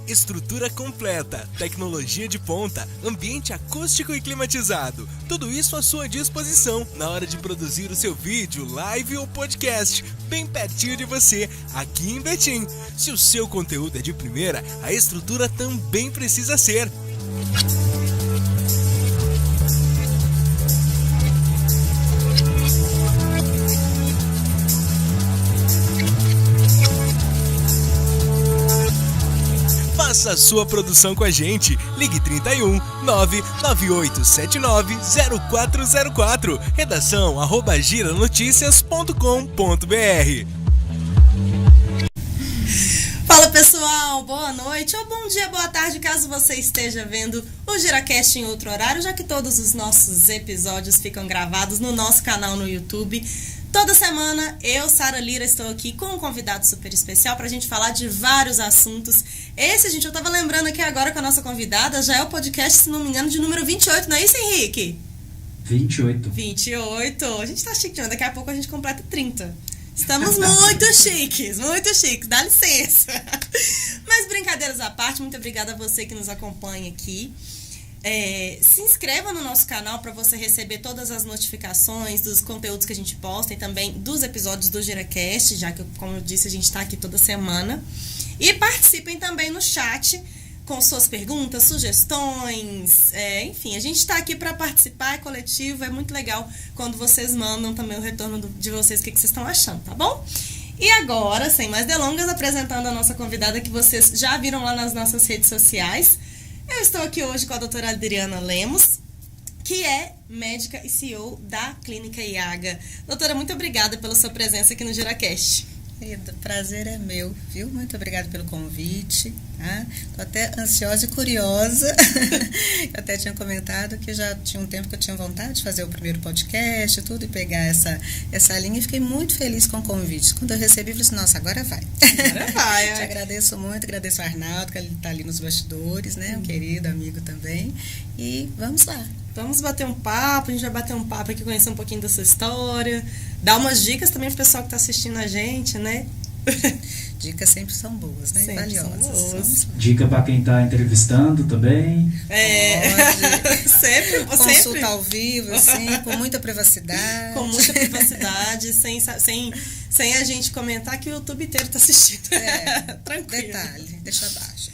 Estrutura completa, tecnologia de ponta, ambiente acústico e climatizado. Tudo isso à sua disposição na hora de produzir o seu vídeo, live ou podcast, bem pertinho de você, aqui em Betim. Se o seu conteúdo é de primeira, a estrutura também precisa ser. Faça a sua produção com a gente. Ligue 31 99879 0404. Redação @giranoticias.com.br. Fala pessoal, boa noite ou bom dia, boa tarde, caso você esteja vendo o GiraCast em outro horário, já que todos os nossos episódios ficam gravados no nosso canal no YouTube. Toda semana, eu, Sara Lira, estou aqui com um convidado super especial pra gente falar de vários assuntos. Esse, gente, eu tava lembrando aqui agora com a nossa convidada, já é o podcast, se não me engano, de número 28, não é isso, Henrique? 28. 28. A gente tá chique, daqui a pouco a gente completa 30. Estamos muito chiques, dá licença. Mas brincadeiras à parte, muito obrigada a você que nos acompanha aqui. Se inscreva no nosso canal para você receber todas as notificações dos conteúdos que a gente posta e também dos episódios do GiraCast, já que, como eu disse, a gente está aqui toda semana. E participem também no chat com suas perguntas, sugestões, enfim, a gente está aqui para participar, é coletivo, é muito legal quando vocês mandam também o retorno de vocês, o que vocês estão achando, tá bom? E agora, sem mais delongas, apresentando a nossa convidada que vocês já viram lá nas nossas redes sociais. Eu estou aqui hoje com a doutora Adriana Lemos, que é médica e CEO da Clínica Iaga. Doutora, muito obrigada pela sua presença aqui no GiraCast. O prazer é meu, viu? Muito obrigada pelo convite. Tá? Tô até ansiosa e curiosa. Eu até tinha comentado que já tinha um tempo que eu tinha vontade de fazer o primeiro podcast e tudo, e pegar essa linha, e fiquei muito feliz com o convite. Quando eu recebi, eu falei assim, nossa, agora vai. Agora vai. Te agradeço muito, agradeço o Arnaldo, que ele está ali nos bastidores, né? Um querido amigo também. E vamos lá. Vamos bater um papo, a gente vai bater um papo aqui, conhecer um pouquinho da sua história, dar umas dicas também pro pessoal que está assistindo a gente, né? Dicas sempre são boas, né? Sempre valiosas. Dica para quem está entrevistando também. Sempre. Consulta ao vivo, assim, com muita privacidade. Com muita privacidade, sem a gente comentar que o YouTube inteiro está assistindo. Tranquilo. Detalhe, deixa abaixo.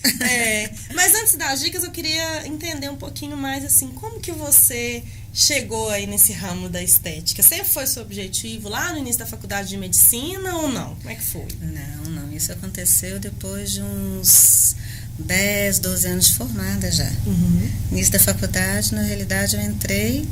Mas antes das dicas, eu queria entender um pouquinho mais, assim, como que você chegou aí nesse ramo da estética? Sempre foi seu objetivo lá no início da faculdade de medicina ou não? Como é que foi? Não. Isso aconteceu depois de uns 10, 12 anos de formada já. Início da faculdade, na realidade, eu entrei...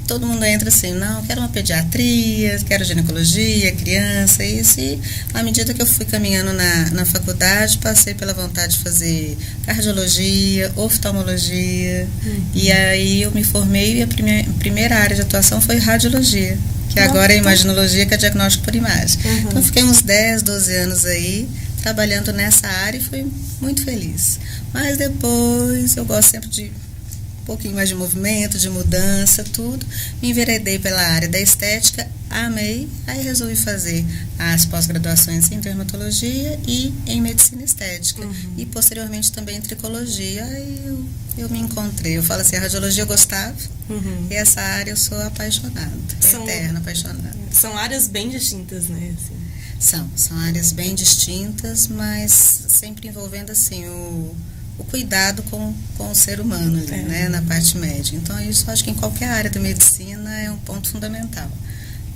Todo mundo entra assim, não, quero uma pediatria, quero ginecologia, criança, isso. E à medida que eu fui caminhando na faculdade, passei pela vontade de fazer cardiologia, oftalmologia. E aí eu me formei e a primeira área de atuação foi radiologia, que agora é imaginologia, que é diagnóstico por imagem. Então fiquei uns 10, 12 anos aí, trabalhando nessa área e fui muito feliz. Mas depois eu gosto sempre de um pouquinho mais de movimento, de mudança, tudo. Me enveredei pela área da estética, amei, aí resolvi fazer as pós-graduações em dermatologia e em medicina estética. E posteriormente também em tricologia, aí eu me encontrei. Eu falo assim, a radiologia eu gostava, e essa área eu sou apaixonada, eterna apaixonada. São áreas bem distintas, né? Assim. São áreas bem distintas, mas sempre envolvendo assim o cuidado com o ser humano ali, né, na parte médica. Então, isso acho que em qualquer área da medicina é um ponto fundamental.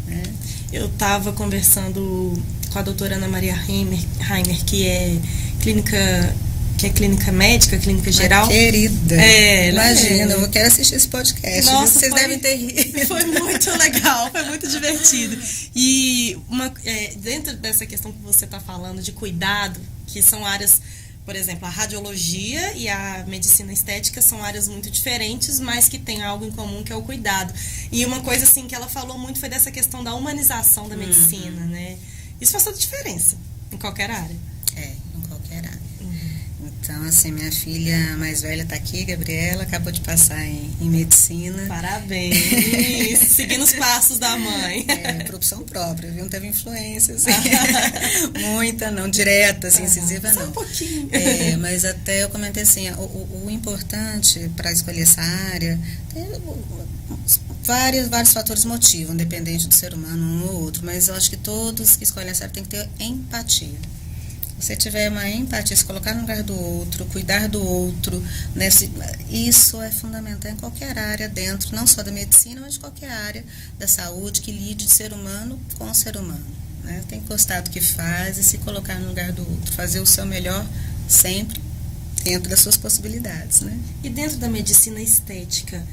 Né? Eu estava conversando com a doutora Ana Maria Reimer, que é clínica médica, clínica geral. Querida, imagina, eu quero assistir esse podcast. Nossa, vocês devem ter rido. Foi muito legal, foi muito divertido. E dentro dessa questão que você está falando de cuidado, que são áreas... Por exemplo, a radiologia e a medicina estética são áreas muito diferentes, mas que têm algo em comum, que é o cuidado. E uma coisa assim que ela falou muito foi dessa questão da humanização da medicina, né? Isso faz toda a diferença em qualquer área. Em qualquer área. Então, assim, minha filha mais velha está aqui, Gabriela, acabou de passar em medicina. Parabéns! Seguindo os passos da mãe. Por opção própria, viu? Não teve influência, assim. Muita, não, direta, assim, incisiva, não. Só um pouquinho. Mas até eu comentei assim, o importante para escolher essa área, tem vários fatores motivam, independente do ser humano, um ou outro, mas eu acho que todos que escolhem essa área tem que ter empatia. Se você tiver uma empatia, se colocar no lugar do outro, cuidar do outro, né, isso é fundamental em qualquer área dentro, não só da medicina, mas de qualquer área da saúde que lide de ser humano com ser humano. Né? Tem que gostar do que faz e se colocar no lugar do outro, fazer o seu melhor sempre dentro das suas possibilidades. Né? E dentro da medicina estética,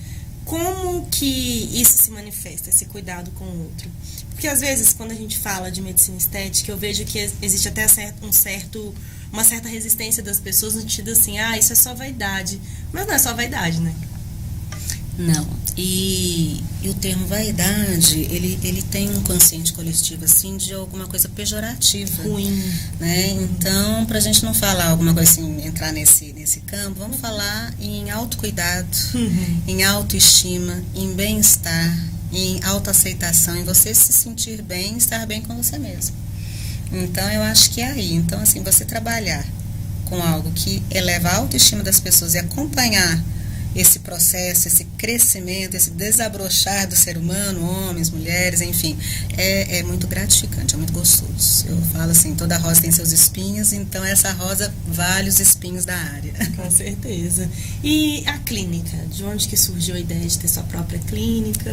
como que isso se manifesta, esse cuidado com o outro? Porque às vezes, quando a gente fala de medicina estética, eu vejo que existe até uma certa resistência das pessoas no sentido assim, isso é só vaidade. Mas não é só vaidade, né? Não. E o termo vaidade, ele tem um consciente coletivo, assim, de alguma coisa pejorativa. Ruim. Né? Então, pra gente não falar alguma coisa assim, entrar nesse campo, vamos falar em autocuidado, em autoestima, em bem-estar, em autoaceitação, em você se sentir bem, estar bem com você mesmo. Então, eu acho que é aí. Então, assim, você trabalhar com algo que eleva a autoestima das pessoas e acompanhar esse processo, esse crescimento, esse desabrochar do ser humano, homens, mulheres, enfim, é muito gratificante, é muito gostoso. Eu falo assim, toda rosa tem seus espinhos, então essa rosa vale os espinhos da área. Com certeza. E a clínica? De onde que surgiu a ideia de ter sua própria clínica?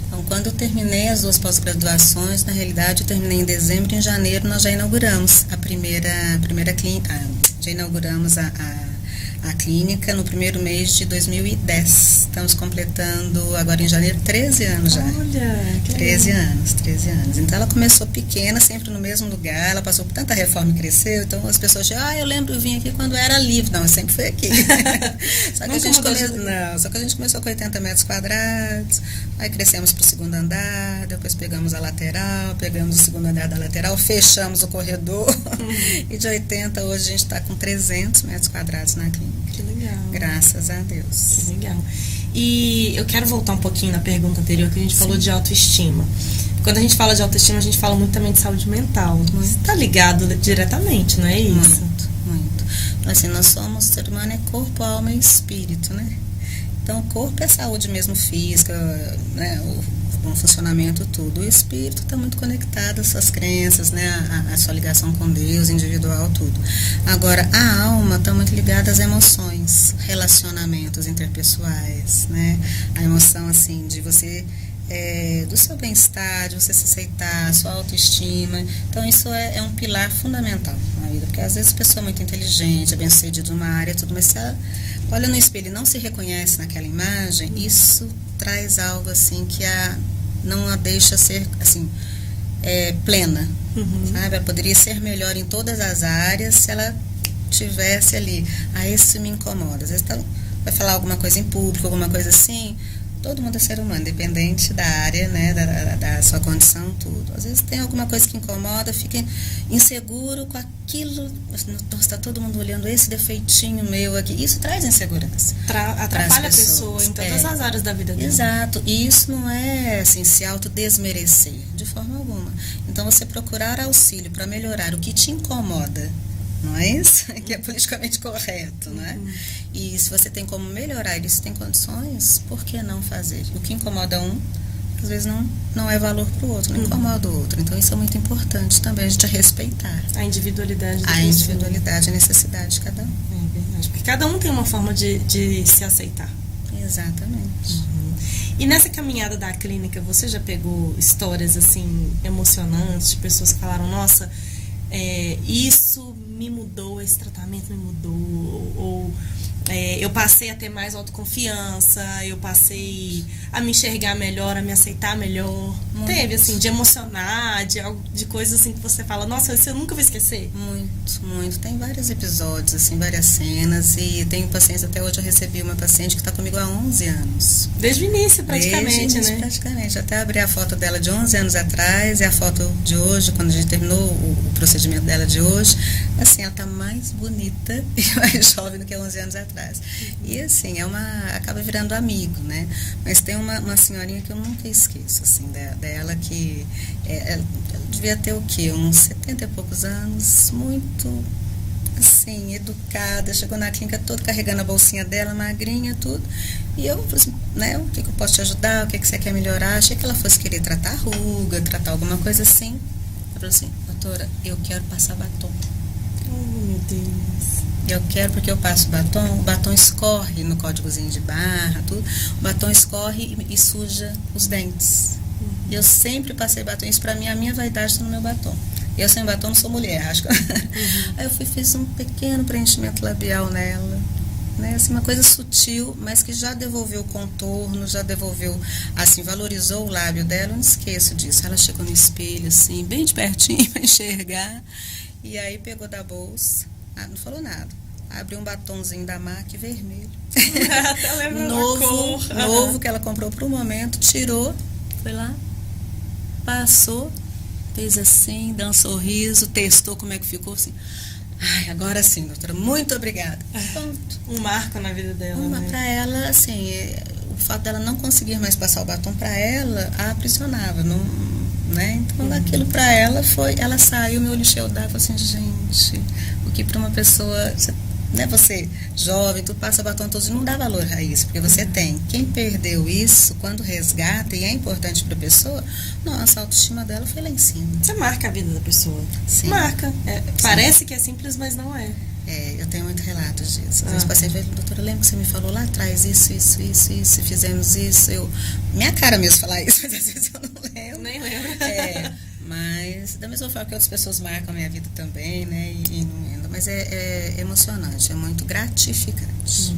Então, quando eu terminei as 2 pós-graduações, na realidade eu terminei em dezembro, em janeiro nós já inauguramos a primeira clínica, já inauguramos a clínica no primeiro mês de 2010. Estamos completando agora em janeiro 13 anos já. Olha, que 13 anos. Então ela começou pequena, sempre no mesmo lugar, ela passou por tanta reforma e cresceu, então as pessoas dizem, eu lembro, eu vim aqui quando era livre. Não, eu sempre fui aqui. Só que a gente começou com 80 metros quadrados, aí crescemos para o 2º andar, depois pegamos a lateral, pegamos o 2º andar da lateral, fechamos o corredor, e de 80 hoje a gente está com 300 metros quadrados na clínica. Que legal. Graças a Deus. Que legal. E eu quero voltar um pouquinho na pergunta anterior, que a gente falou de autoestima. Quando a gente fala de autoestima, a gente fala muito também de saúde mental. Você está ligado diretamente, não é isso? Muito. Assim, nós somos, ser humano é corpo, alma e espírito, né? Então, o corpo é saúde mesmo física, né? O funcionamento, tudo. O espírito está muito conectado às suas crenças, né? A sua ligação com Deus, individual, tudo. Agora, a alma está muito ligada às emoções, relacionamentos interpessoais, né? A emoção, assim, de você... do seu bem-estar, de você se aceitar, sua autoestima. Então, isso é um pilar fundamental na vida. Porque, às vezes, a pessoa é muito inteligente, é bem-sucedida numa área, tudo, mas se ela olha no espelho e não se reconhece naquela imagem, isso traz algo, assim, que não a deixa ser, assim, plena. Sabe? Ela poderia ser melhor em todas as áreas se ela tivesse ali. Isso me incomoda. Às vezes vai falar alguma coisa em público, alguma coisa assim... Todo mundo é ser humano, independente da área, né, da sua condição, tudo. Às vezes tem alguma coisa que incomoda, fica inseguro com aquilo. Está todo mundo olhando esse defeitinho meu aqui. Isso traz insegurança. Atrapalha a pessoa em todas as áreas da vida dela. Exato. E isso não é, assim, se autodesmerecer, de forma alguma. Então, você procurar auxílio para melhorar o que te incomoda, não é isso? Que é politicamente correto, né? E se você tem como melhorar e se tem condições, por que não fazer? O que incomoda um, às vezes não é valor para o outro, não incomoda o outro. Então, isso é muito importante também, a gente respeitar. A individualidade. A individualidade, a necessidade de cada um. É verdade, porque cada um tem uma forma de se aceitar. Exatamente. E nessa caminhada da clínica, você já pegou histórias, assim, emocionantes, de pessoas que falaram, nossa, isso me mudou, esse tratamento me mudou, ou eu passei a ter mais autoconfiança, eu passei a me enxergar melhor, a me aceitar melhor. Muito. Teve, assim, de emocionar, de coisas assim que você fala, nossa, isso eu nunca vou esquecer. Muito, muito. Tem vários episódios, assim, várias cenas. E tenho pacientes, até hoje eu recebi uma paciente que está comigo há 11 anos. Desde o início, praticamente, Desde o início, né? praticamente. Até abri a foto dela de 11 anos atrás e a foto de hoje, quando a gente terminou o procedimento dela de hoje. Assim, ela está mais bonita e mais jovem do que 11 anos atrás. E, assim, acaba virando amigo, né? Mas tem uma senhorinha que eu nunca esqueço, assim, dela que ela devia ter o quê? Uns 70 e poucos anos, muito, assim, educada, chegou na clínica toda carregando a bolsinha dela, magrinha, tudo, e eu falei assim, né, o que eu posso te ajudar, o que você quer melhorar? Achei que ela fosse querer tratar ruga, tratar alguma coisa assim. Eu falei assim, doutora, eu quero passar batom. Oh, meu Deus. Eu quero porque eu passo o batom escorre no códigozinho de barra, tudo. O batom escorre e suja os dentes. E eu sempre passei batom. Isso pra mim, a minha vaidade está no meu batom. Eu sem batom não sou mulher, acho. Aí eu fiz um pequeno preenchimento labial nela. Né? Assim, uma coisa sutil, mas que já devolveu o contorno, já devolveu, assim, valorizou o lábio dela. Eu não esqueço disso. Ela chegou no espelho, assim, bem de pertinho para enxergar. E aí pegou da bolsa. Não falou nada. Abriu um batonzinho da MAC vermelho. Novo, que ela comprou pro momento. Tirou, foi lá, passou, fez assim, deu um sorriso, testou como é que ficou, assim. Ai, agora sim, doutora, muito obrigada. Pronto. Um marco na vida dela, né? Pra ela, assim, o fato dela não conseguir mais passar o batom pra ela, a aprisionava, não, né? Então, aquilo pra ela foi, ela saiu, meu olho cheio d'água, assim, gente, o que pra uma pessoa, né, você jovem, tu passa batom todo dia, não dá valor a isso, porque você tem. Quem perdeu isso, quando resgata, e é importante pra pessoa, nossa, a autoestima dela foi lá em cima. Você marca a vida da pessoa. Sim. Marca. Parece que é simples, mas não é. Eu tenho muitos relatos disso. Às vezes o paciente vai, doutora, lembra que você me falou lá atrás isso, fizemos isso. Minha cara mesmo falar isso, mas às vezes eu não lembro. Nem lembro. Mas da mesma forma que outras pessoas marcam a minha vida também, né? Mas é emocionante, é muito gratificante.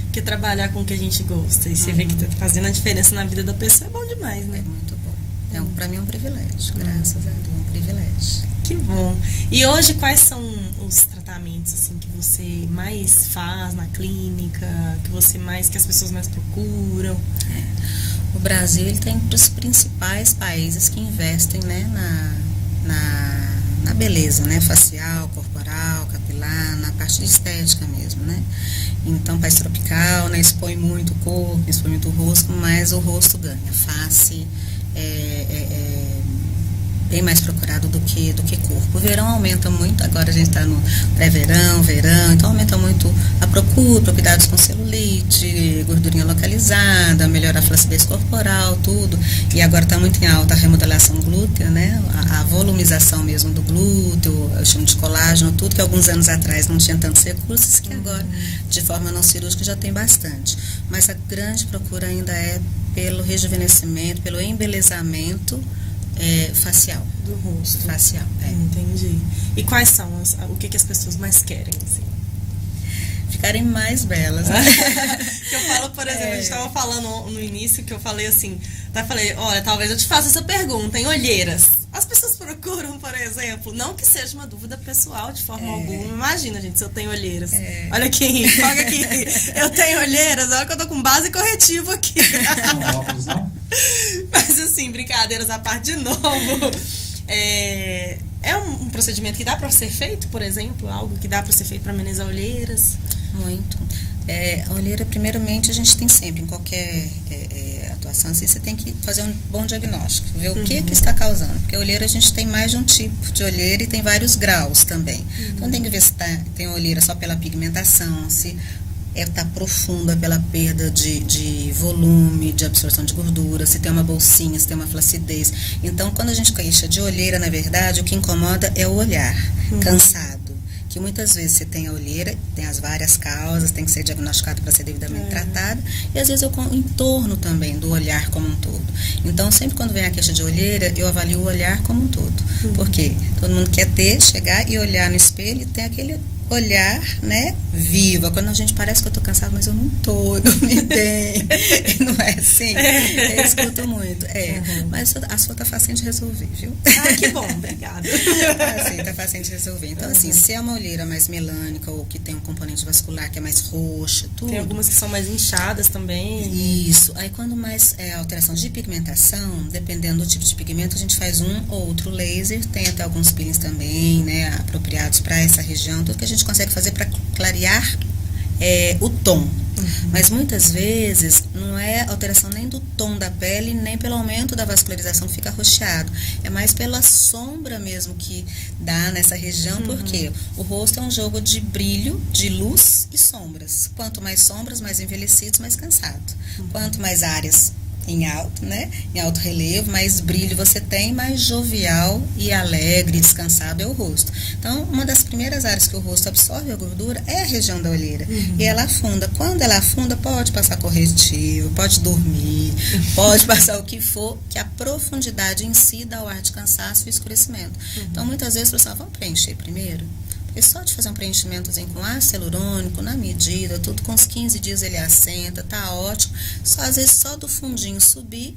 Porque trabalhar com o que a gente gosta e você vê que tá fazendo a diferença na vida da pessoa é bom demais, né? É muito bom. Pra mim é um privilégio, graças a Deus, um privilégio. Que bom. E hoje quais são os tratamentos assim que você mais faz na clínica, que as pessoas mais procuram? O Brasil ele tem entre os principais países que investem, né, na beleza, né, facial, corporal, capilar, na parte de estética mesmo, né. Então, país tropical, né, expõe muito o corpo, expõe muito o rosto, mas o rosto ganha. Face bem mais procurado do que corpo. O verão aumenta muito, agora a gente está no pré-verão, verão, então aumenta muito a procura, cuidados com celulite, gordurinha localizada, melhorar a flacidez corporal, tudo. E agora está muito em alta a remodelação glútea, né? A volumização mesmo do glúteo, eu chamo de colágeno, tudo que alguns anos atrás não tinha tantos recursos, que agora, de forma não cirúrgica, já tem bastante. Mas a grande procura ainda é pelo rejuvenescimento, pelo embelezamento facial. Do rosto. Facial, Entendi. E quais são o que as pessoas mais querem, assim? Ficarem mais belas, né? Que eu falo, por exemplo, a gente estava falando no início, que eu falei assim, olha, talvez eu te faça essa pergunta, em olheiras. As pessoas procuram, por exemplo, não que seja uma dúvida pessoal de forma alguma. Imagina, gente, se eu tenho olheiras. Olha aqui, foca aqui. Eu tenho olheiras, olha que eu tô com base corretivo aqui. Não, óculos não? Mas assim, brincadeiras à parte de novo. É um procedimento que dá para ser feito, por exemplo, algo que dá para ser feito para amenizar olheiras? Muito. A olheira, primeiramente, a gente tem sempre, em qualquer atuação, assim, você tem que fazer um bom diagnóstico, ver o que está causando. Porque a olheira, a gente tem mais de um tipo de olheira e tem vários graus também. Então, tem que ver se tem olheira só pela pigmentação, se está profunda pela perda de volume, de absorção de gordura, se tem uma bolsinha, se tem uma flacidez. Então, quando a gente queixa de olheira, na verdade, o que incomoda é o olhar cansado. Que muitas vezes você tem a olheira, tem as várias causas, tem que ser diagnosticado para ser devidamente tratado, e às vezes o entorno também do olhar como um todo. Então, sempre quando vem a queixa de olheira, eu avalio o olhar como um todo. Porque todo mundo quer chegar e olhar no espelho e ter olhar, né, viva. Quando a gente parece que eu tô cansada, mas eu não tô, eu dormi bem. Não é assim? Eu escuto muito. Mas a sua tá facinho de resolver, viu? Ah, que bom, obrigada. Tá facinho de resolver. Então, assim, se é uma olheira mais melânica ou que tem um componente vascular que é mais roxa, tudo. Tem algumas que são mais inchadas também. Isso. Aí, quando mais é alteração de pigmentação, dependendo do tipo de pigmento, a gente faz um ou outro laser. Tem até alguns peelings também, né, apropriados para essa região. Tudo que a gente consegue fazer para clarear o tom. Mas muitas vezes não é alteração nem do tom da pele, nem pelo aumento da vascularização que fica roxeado. É mais pela sombra mesmo que dá nessa região, porque o rosto é um jogo de brilho, de luz e sombras. Quanto mais sombras, mais envelhecidos, mais cansado. Quanto mais áreas em alto, né? Em alto relevo, mais brilho você tem, mais jovial e alegre, descansado é o rosto. Então, uma das primeiras áreas que o rosto absorve a gordura é a região da olheira. E ela afunda. Quando ela afunda, pode passar corretivo, pode dormir, pode passar o que for, que a profundidade em si dá o ar de cansaço e escurecimento. Então, muitas vezes, você fala, vamos preencher primeiro? E só de fazer um preenchimentozinho com ácido hialurônico, na medida, tudo com uns 15 dias ele assenta, tá ótimo. Só, às vezes, só do fundinho subir,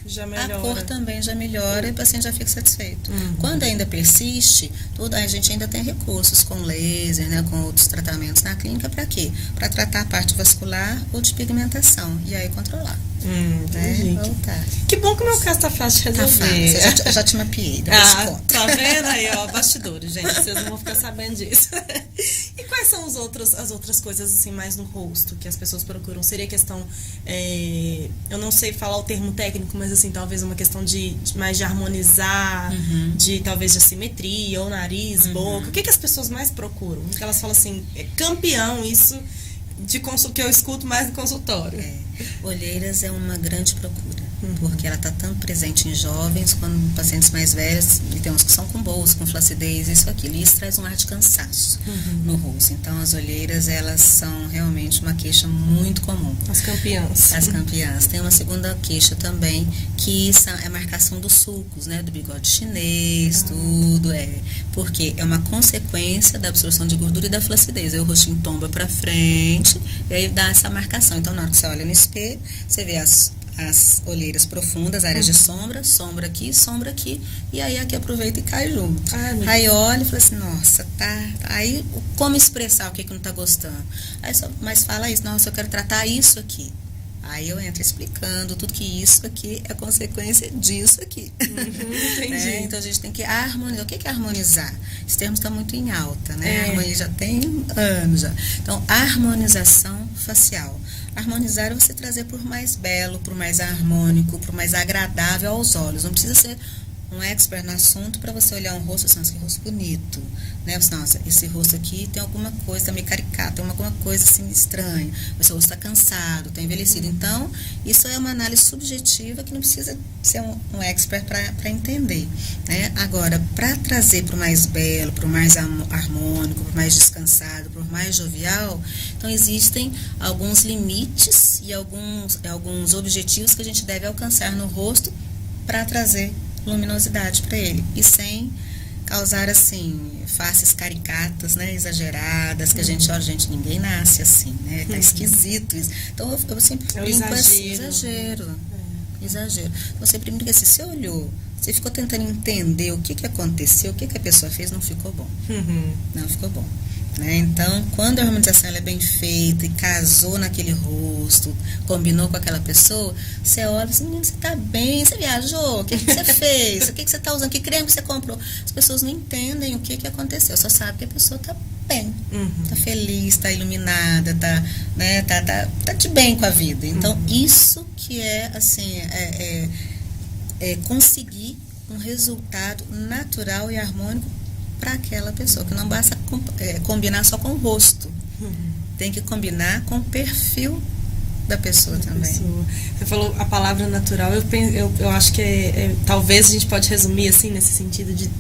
Já melhora. a cor também já melhora e o paciente já fica satisfeito. Quando ainda persiste, a gente ainda tem recursos com laser, né, com outros tratamentos na clínica, para quê? Para tratar a parte vascular ou de pigmentação, e aí controlar. Entendi. Voltar. Que bom que o meu caso tá fácil de Tá resolver. fácil, eu já te mapeei, depois te conto. Tá vendo aí, ó, bastidores, gente, vocês não vão ficar sabendo disso. E quais são as outras coisas, assim, mais no rosto que as pessoas procuram? Seria questão, eu não sei falar o termo técnico, mas, assim, talvez uma questão de mais de harmonizar, de talvez de assimetria, ou nariz, boca. O que as pessoas mais procuram? Que elas falam assim, é campeão isso que eu escuto mais no consultório. Olheiras é uma grande procura, porque ela está tão presente em jovens quanto em pacientes mais velhos, e tem uns que são com bolsa, com flacidez, isso, aquilo, e isso traz um ar de cansaço no rosto. Então, as olheiras, elas são realmente uma queixa muito comum. As campeãs. As campeãs. Tem uma segunda queixa também, que é a marcação dos sulcos, né, do bigode chinês, tudo, porque é uma consequência da absorção de gordura e da flacidez. Aí o rostinho tomba para frente, e aí dá essa marcação. Então, na hora que você olha no espelho, você vê as olheiras profundas, áreas de sombra aqui, e aí aqui aproveita e cai junto. Aí olha e fala assim, nossa, tá. Aí como expressar o que não tá gostando? Aí mas fala isso, nossa, eu quero tratar isso aqui. Aí eu entro explicando tudo que isso aqui é consequência disso aqui. Entendi. Então a gente tem que harmonizar. O que é harmonizar? Esse termo está muito em alta, né? A harmonia já tem anos já. Então, harmonização facial. Harmonizar é você trazer por mais belo, por mais harmônico, por mais agradável aos olhos. Não precisa ser um expert no assunto para você olhar um rosto e assim, que rosto bonito, né? Você, nossa, esse rosto aqui tem alguma coisa, tá meio caricato, tem alguma coisa assim estranha. Esse rosto está cansado, está envelhecido. Então, isso é uma análise subjetiva que não precisa ser um expert para entender, né? Agora, para trazer para o mais belo, para o mais harmônico, para o mais descansado, para o mais jovial, então existem alguns limites e alguns objetivos que a gente deve alcançar no rosto para trazer luminosidade para ele, e sem causar assim faces caricatas, né, exageradas, que a gente olha, gente, ninguém nasce assim, né, tá esquisito isso. Então eu sempre brinco assim, exagero. Então sempre brinco assim, você olhou, você ficou tentando entender o que aconteceu, o que a pessoa fez, não ficou bom. Não ficou bom. Né? Então, quando a harmonização ela é bem feita e casou naquele rosto, combinou com aquela pessoa, você olha e diz, menino, você tá bem, você viajou, o que você fez, o que você tá usando, que creme que você comprou. As pessoas não entendem o que aconteceu, só sabem que a pessoa tá bem, tá feliz, tá iluminada, tá de bem com a vida. Então, isso que é, assim, conseguir um resultado natural e harmônico para aquela pessoa, que não basta combinar só com o rosto, tem que combinar com o perfil da pessoa também. Você falou a palavra natural, eu acho que talvez a gente pode resumir assim, nesse sentido de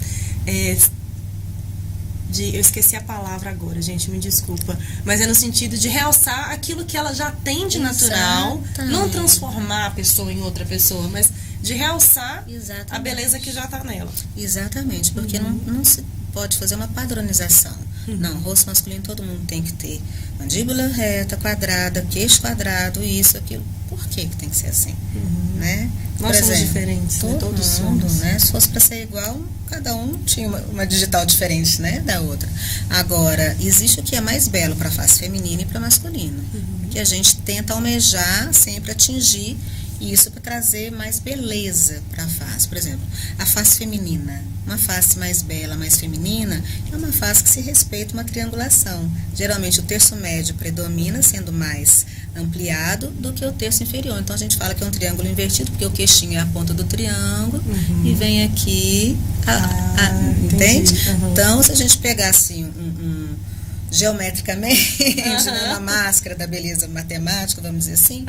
eu esqueci a palavra agora, gente, me desculpa, mas é no sentido de realçar aquilo que ela já tem de natural, não transformar a pessoa em outra pessoa, mas de realçar a beleza que já está nela. Exatamente, porque não se pode fazer uma padronização. Não, rosto masculino todo mundo tem que ter mandíbula reta, quadrada, queixo quadrado, isso, aquilo. Por que tem que ser assim? Né? Nós somos diferentes, né? Todos somos. Né? Se fosse para ser igual, cada um tinha uma digital diferente, né, da outra. Agora, existe o que é mais belo para a face feminina e para a masculina, que a gente tenta almejar, sempre atingir isso para trazer mais beleza para a face. Por exemplo, a face feminina, uma face mais bela, mais feminina, é uma face que se respeita uma triangulação. Geralmente o terço médio predomina, sendo mais ampliado do que o terço inferior. Então a gente fala que é um triângulo invertido, porque o queixinho é a ponta do triângulo e vem aqui, entende? Então, se a gente pegar assim geometricamente, uma máscara da beleza matemática, vamos dizer assim,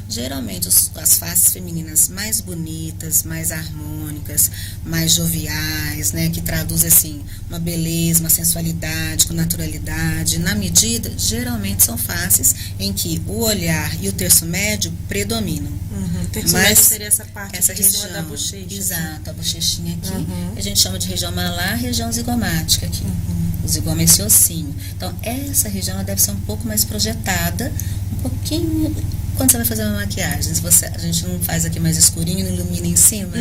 geralmente as faces femininas mais bonitas, mais harmônicas, mais joviais, né, que traduz assim uma beleza, uma sensualidade, com naturalidade, na medida, geralmente são faces em que o olhar e o terço médio predominam. O terço médio seria essa parte essa aqui de cima região, da bochecha. exato, a bochechinha aqui, a gente chama de região malar, região zigomática aqui. O zigoma é esse ossinho. Então, essa região ela deve ser um pouco mais projetada, um pouquinho. Quando você vai fazer uma maquiagem, a gente não faz aqui mais escurinho, não ilumina em cima,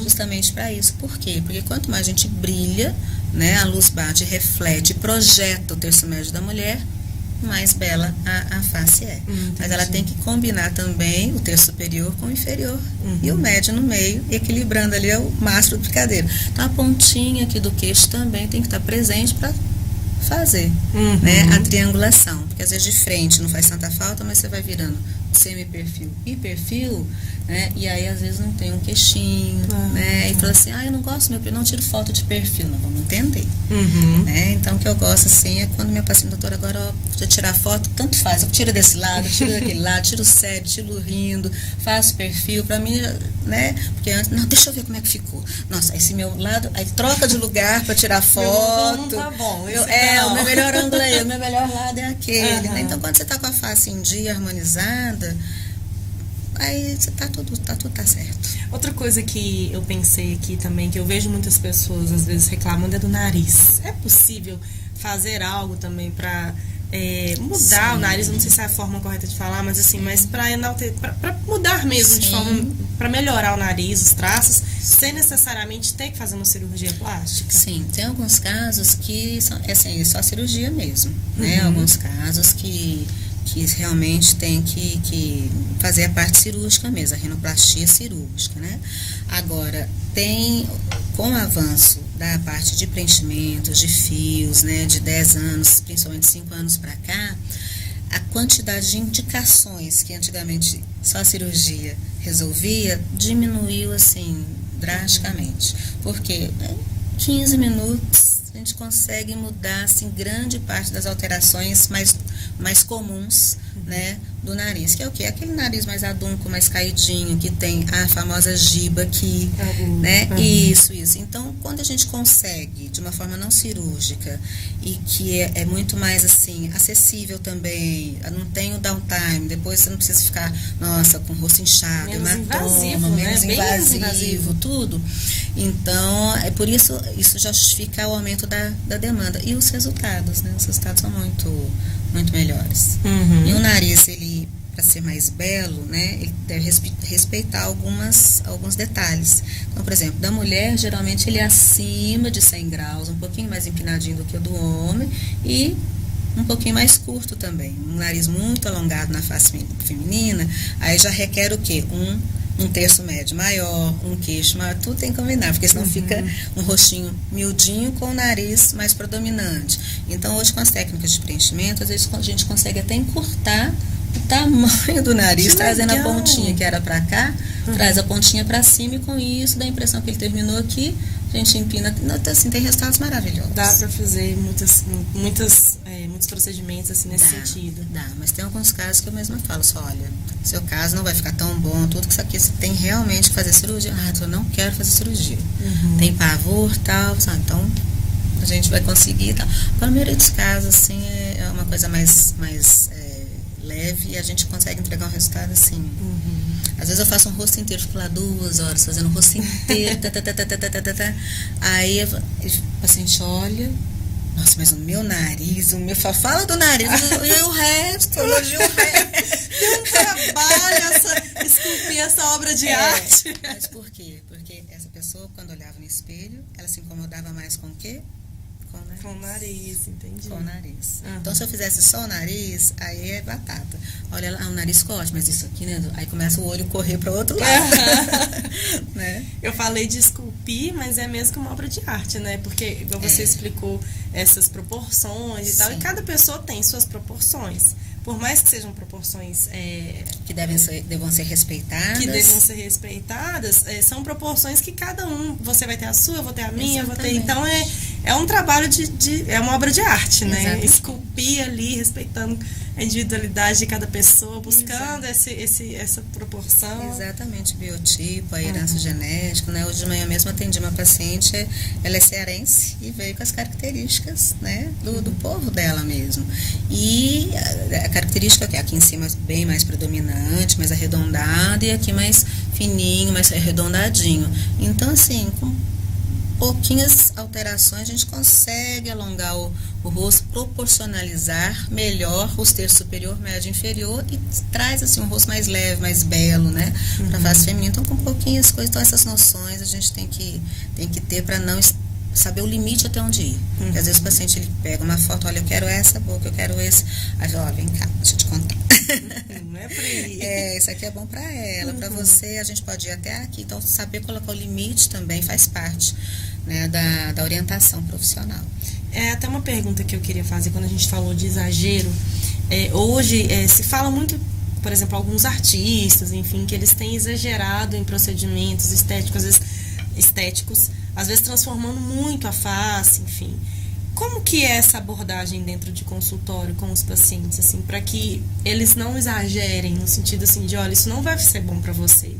justamente para isso. Por quê? Porque quanto mais a gente brilha, né, a luz bate, reflete, projeta o terço médio da mulher, mais bela a face é. Mas ela tem que combinar também o terço superior com o inferior e o médio no meio, equilibrando ali o mastro do picadeiro. Então a pontinha aqui do queixo também tem que estar presente para fazer, né, a triangulação. Porque às vezes de frente não faz tanta falta, mas você vai virando semi-perfil e perfil, né, e aí às vezes não tem um queixinho, né, e fala assim, eu não gosto do meu, não tiro foto de perfil, não, vamos entender, né, então o que eu gosto assim é quando minha paciente, doutora, agora eu tirar foto, tanto faz, eu tiro desse lado, tiro daquele lado, tiro sério, tiro rindo, faço perfil, pra mim, né, porque antes, não, deixa eu ver como é que ficou, nossa, esse meu lado, aí troca de lugar pra tirar foto, não tá bom, o meu melhor ângulo é o meu melhor lado é aquele, né, então quando você tá com a face em dia, harmonizada, aí tudo tá certo. Outra coisa que eu pensei aqui também, que eu vejo muitas pessoas às vezes reclamando, é do nariz. É possível fazer algo também para mudar o nariz? Eu não sei se é a forma correta de falar, mas assim, mas para mudar mesmo, de forma para melhorar o nariz, os traços, sem necessariamente ter que fazer uma cirurgia plástica? Sim, tem alguns casos que são assim, só cirurgia mesmo, né? Alguns casos que realmente tem que fazer a parte cirúrgica mesmo, a rinoplastia cirúrgica, né? Agora, com o avanço da parte de preenchimentos, de fios, né, de 10 anos, principalmente 5 anos para cá, a quantidade de indicações que antigamente só a cirurgia resolvia, diminuiu, assim, drasticamente. Porque 15 minutos a gente consegue mudar, assim, grande parte das alterações mais comuns, né, do nariz, que é o quê? Aquele nariz mais adunco, mais caidinho, que tem a famosa giba aqui, né? Isso. Então, quando a gente consegue, de uma forma não cirúrgica, e que é muito mais, assim, acessível também, não tem o downtime, depois você não precisa ficar, nossa, com o rosto inchado, hematoma, menos invasivo, tudo. Então, é por isso já justifica o aumento da demanda. E os resultados, né? Os resultados são muito melhores. E o nariz, ele, para ser mais belo, né, ele deve respeitar alguns detalhes. Então, por exemplo, da mulher, geralmente ele é acima de 100 graus, um pouquinho mais empinadinho do que o do homem e um pouquinho mais curto também. Um nariz muito alongado na face feminina, aí já requer o quê? Um terço médio maior, um queixo maior, tudo tem que combinar, porque senão fica um rostinho miudinho com o nariz mais predominante. Então, hoje, com as técnicas de preenchimento, às vezes a gente consegue até encurtar o tamanho do nariz, trazendo a pontinha que era para cá, traz a pontinha para cima, e com isso dá a impressão que ele terminou aqui, a gente empina, assim, tem resultados maravilhosos. Dá para fazer muitos procedimentos assim nesse sentido. Dá, mas tem alguns casos que eu mesma falo, só olha, seu caso não vai ficar tão bom, tudo que isso aqui você tem realmente que fazer cirurgia. Eu não quero fazer cirurgia. Tem pavor, tal, então a gente vai conseguir, tal. Para a maioria dos casos, assim, é uma coisa mais leve, e a gente consegue entregar um resultado assim. Às vezes eu faço um rosto inteiro, fico lá 2 horas fazendo o rosto inteiro, aí o paciente olha, Nossa, mas o meu nariz, fala do nariz, e o resto, elogio o resto. Tem um trabalho esculpir essa obra de arte. Mas por quê? Porque essa pessoa, quando olhava no espelho, ela se incomodava mais com o quê? Com o nariz, entendi. Com o nariz. Uhum. Então, se eu fizesse só o nariz, aí é batata. Olha lá, o nariz ficou ótimo, mas isso aqui, né? Aí começa o olho correr para o outro lado. Né? Eu falei de esculpir, mas é mesmo que uma obra de arte, né? Porque, igual você explicou, essas proporções e tal, e cada pessoa tem suas proporções. Por mais que sejam proporções que devam ser respeitadas, são proporções que cada um, você vai ter a sua, eu vou ter a minha, eu vou ter. Exatamente. Então é um trabalho é uma obra de arte, né? Exatamente. Esculpir ali, respeitando a individualidade de cada pessoa, buscando essa proporção. Exatamente, biotipo, a herança genética, né? Hoje de manhã mesmo atendi uma paciente, ela é cearense e veio com as características, né, do povo dela mesmo. E a característica que aqui em cima bem mais predominante, mais arredondada, e aqui mais fininho, mais arredondadinho. Então, assim, com pouquinhas alterações a gente consegue alongar o rosto, proporcionalizar melhor os terços superior, médio e inferior, e traz assim um rosto mais leve, mais belo, né, para a face feminina. Então, com pouquinhas coisas, então essas noções a gente tem que ter para não saber o limite até onde ir. Porque às vezes o paciente ele pega uma foto, olha, eu quero essa boca, eu quero esse. Aí fala, ó, vem cá, deixa eu te contar. Não é por aí. Isso aqui é bom para ela, para você, a gente pode ir até aqui. Então, saber colocar o limite também faz parte, né, da orientação profissional. É até uma pergunta que eu queria fazer quando a gente falou de exagero. Hoje se fala muito, por exemplo, alguns artistas, enfim, que eles têm exagerado em procedimentos estéticos, às vezes transformando muito a face, enfim. Como que é essa abordagem dentro de consultório com os pacientes, assim, para que eles não exagerem no sentido assim de, olha, isso não vai ser bom para você.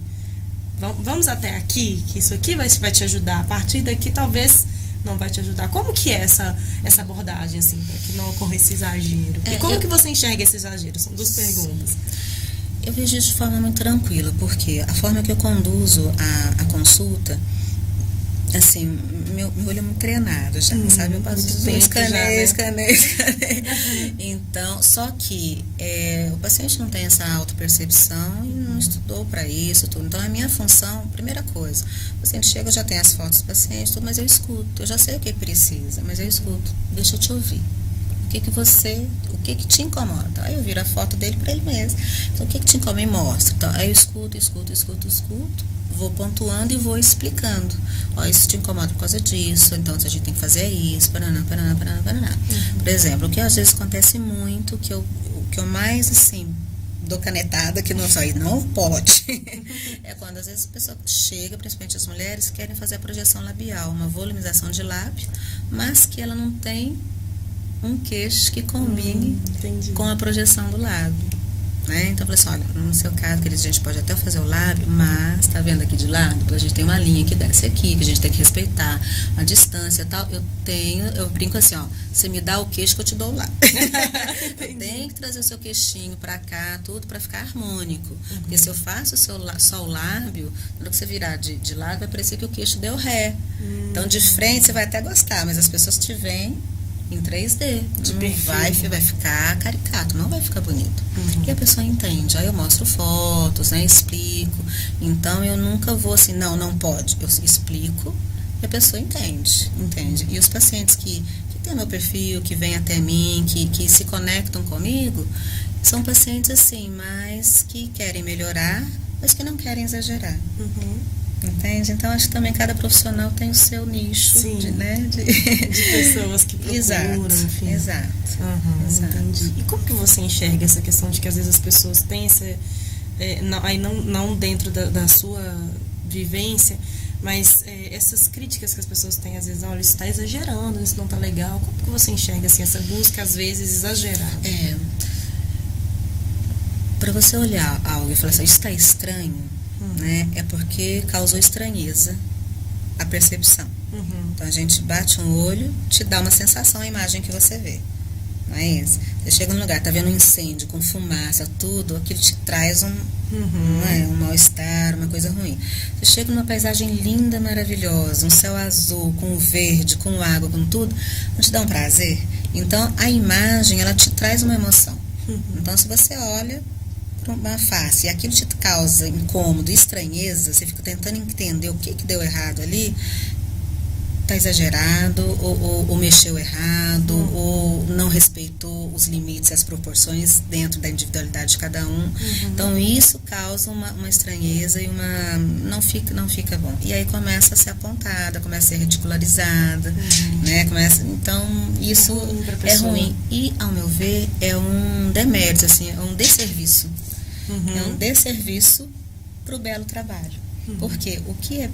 Vamos até aqui, que isso aqui vai te ajudar. A partir daqui, talvez não vai te ajudar. Como que é essa abordagem, assim, para que não ocorra esse exagero? E como que você enxerga esse exagero? São duas perguntas. Eu vejo isso de forma muito tranquila, porque a forma que eu conduzo a consulta, assim, meu olho é muito treinado já, sabe? Eu passo escaneio. Então, só que o paciente não tem essa autopercepção e não estudou para isso, tudo. Então, a minha função, primeira coisa, o paciente chega, eu já tenho as fotos do paciente, tudo, mas eu escuto, eu já sei o que precisa, mas eu escuto, deixa eu te ouvir. O que te incomoda? Aí eu viro a foto dele para ele mesmo. Então, o que te incomoda? Me mostra. Então, aí eu escuto, vou pontuando e vou explicando. Ó, isso te incomoda por causa disso, então a gente tem que fazer isso, paraná. Por exemplo, o que às vezes acontece muito, o que eu mais, assim, dou canetada, que não pode, é quando às vezes a pessoa chega, principalmente as mulheres, querem fazer a projeção labial, uma volumização de lábio, mas que ela não tem um queixo que combine com a projeção do lábio, né? Então, eu falei assim, olha, no seu caso, a gente pode até fazer o lábio, mas, tá vendo aqui de lado? A gente tem uma linha que desce aqui, que a gente tem que respeitar a distância e tal. Eu brinco assim, ó, você me dá o queixo que eu te dou o lábio. Tem que trazer o seu queixinho pra cá, tudo pra ficar harmônico. Porque se eu faço só o lábio, na hora que você virar de lado, vai parecer que o queixo deu ré. Então, de frente, você vai até gostar, mas as pessoas te veem em 3D, vai ficar caricato, não vai ficar bonito. E a pessoa entende, aí eu mostro fotos, né, explico. Então eu nunca vou assim, não pode, eu explico e a pessoa entende. E os pacientes que têm meu perfil, que vêm até mim, que se conectam comigo, são pacientes assim, mas que querem melhorar, mas que não querem exagerar. Entende? Então, acho que também cada profissional tem o seu nicho de pessoas que procuram. Exato. Entendi. E como que você enxerga essa questão de que às vezes as pessoas têm não dentro da sua vivência, mas essas críticas que as pessoas têm, às vezes, olha, isso está exagerando, isso não está legal. Como que você enxerga assim, essa busca, às vezes, exagerada? Para você olhar algo e falar assim, isso está estranho, né? É porque causou estranheza a percepção. Então a gente bate um olho, te dá uma sensação, a imagem que você vê, Não é isso? Você chega num lugar, tá vendo um incêndio com fumaça, tudo, aquilo te traz um mal-estar, uma coisa ruim. Você chega numa paisagem linda, maravilhosa, um céu azul, com verde, com água, com tudo, não te dá um prazer? Então, a imagem, ela te traz uma emoção. Então, se você olha para uma face e aquilo te causa incômodo, estranheza, você fica tentando entender o que deu errado ali, está exagerado, ou mexeu errado, ou não respeitou os limites e as proporções dentro da individualidade de cada um. Então, isso causa uma estranheza e não fica bom. E aí começa a ser apontada, começa a ser ridicularizada, né? Então, isso é ruim. E, ao meu ver, é um demérito, assim, é um desserviço. É um desserviço para o belo trabalho. Porque o que é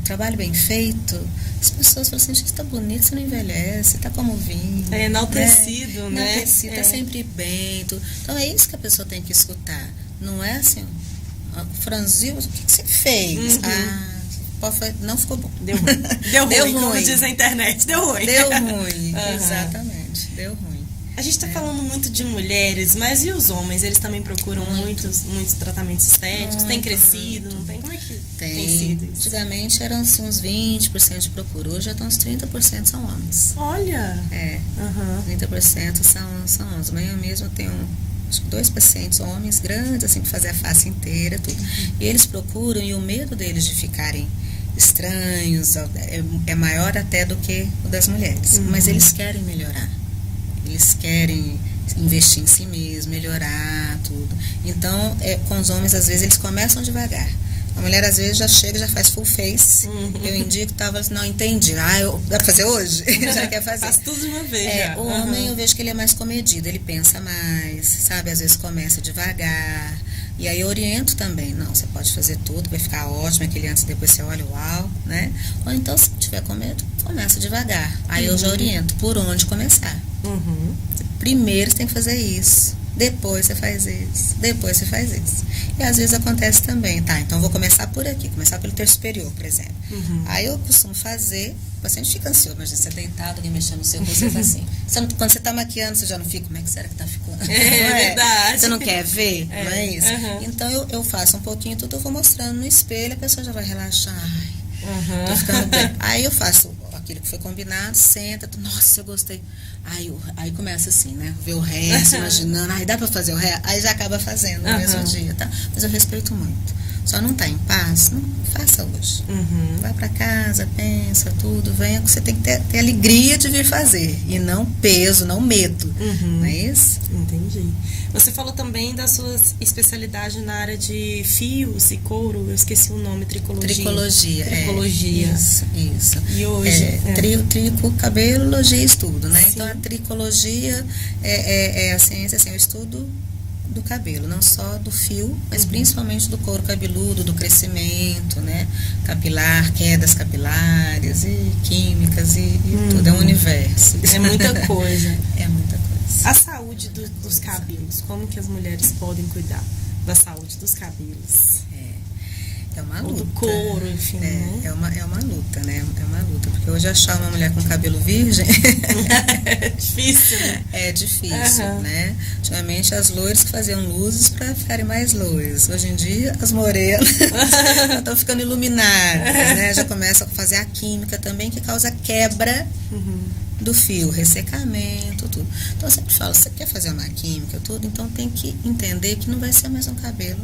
trabalho bem feito, as pessoas falam assim, gente, está bonito, você não envelhece, está como vinho. É enaltecido, né? Enaltecido, está sempre bem. Então é isso que a pessoa tem que escutar. Não é assim, franzil, o que você fez? Não ficou bom. Deu ruim. Deu ruim, como diz a internet. Deu ruim. Deu ruim, exatamente. Deu ruim. A gente está falando muito de mulheres, mas e os homens? Eles também procuram muitos tratamentos estéticos? Tem crescido? Não tem? Como é que tem sido isso? Antigamente eram assim, uns 20% de procura, hoje já estão uns 30% são homens. Olha! 30% são homens. Amanhã mesmo eu tenho acho que 2 pacientes homens grandes, assim, para fazer a face inteira, tudo. E eles procuram, e o medo deles de ficarem estranhos é maior até do que o das mulheres. Mas eles querem melhorar. Eles querem investir em si mesmos, melhorar tudo. Então, com os homens, às vezes, eles começam devagar. A mulher, às vezes, já chega, já faz full face. Eu indico, não entendi. Dá pra fazer hoje? Já quer fazer. Faz tudo de uma vez. O homem, eu vejo que ele é mais comedido, ele pensa mais, sabe? Às vezes começa devagar. E aí eu oriento também. Não, você pode fazer tudo, vai ficar ótimo, aquele antes e depois você olha, uau, né? Ou então, se tiver com medo, começa devagar. Aí eu já oriento por onde começar. Primeiro você tem que fazer isso, depois você faz isso, depois você faz isso. E às vezes acontece também, então vou começar por aqui, começar pelo terço superior, por exemplo. Aí eu costumo fazer, o paciente fica ansioso, mas você deitado, alguém mexendo no seu rosto, você faz assim. Quando você está maquiando, você já não fica, como é que será que está ficando? Verdade. Você não quer ver? Não é isso? Então eu faço um pouquinho tudo, eu vou mostrando no espelho, a pessoa já vai relaxar. Tô ficando bem. Aí eu faço aquilo que foi combinado, senta, nossa, eu gostei. Aí começa assim, né? Ver o resto, imaginando, dá pra fazer o resto? Aí já acaba fazendo no mesmo dia, tá? Mas eu respeito muito. Só não tá em paz, não faça hoje. Vai pra casa, pensa tudo, venha, você tem que ter alegria de vir fazer. E não peso, não medo. Não é isso? Entendi. Você falou também da sua especialidade na área de fios e couro, eu esqueci o nome, tricologia. Tricologia. Isso. E hoje? Trico, cabelologia e estudo, né? Sim. Então a tricologia é a ciência, assim, é o estudo do cabelo, não só do fio, mas principalmente do couro cabeludo, do crescimento, né? Capilar, quedas capilares e químicas e tudo, é um universo. É muita coisa. É muita coisa. A saúde dos cabelos, como que as mulheres podem cuidar da saúde dos cabelos? É uma luta. Ou do couro, enfim, né? É uma luta, né? É uma luta, porque hoje achar uma mulher com cabelo virgem é difícil, né? É difícil, né? Antigamente as loiras que faziam luzes para ficarem mais loiras. Hoje em dia as morenas estão ficando iluminadas, né? Já começam a fazer a química também, que causa quebra do fio, ressecamento, tudo. Então eu sempre falo, você quer fazer uma química, tudo, então tem que entender que não vai ser mais um cabelo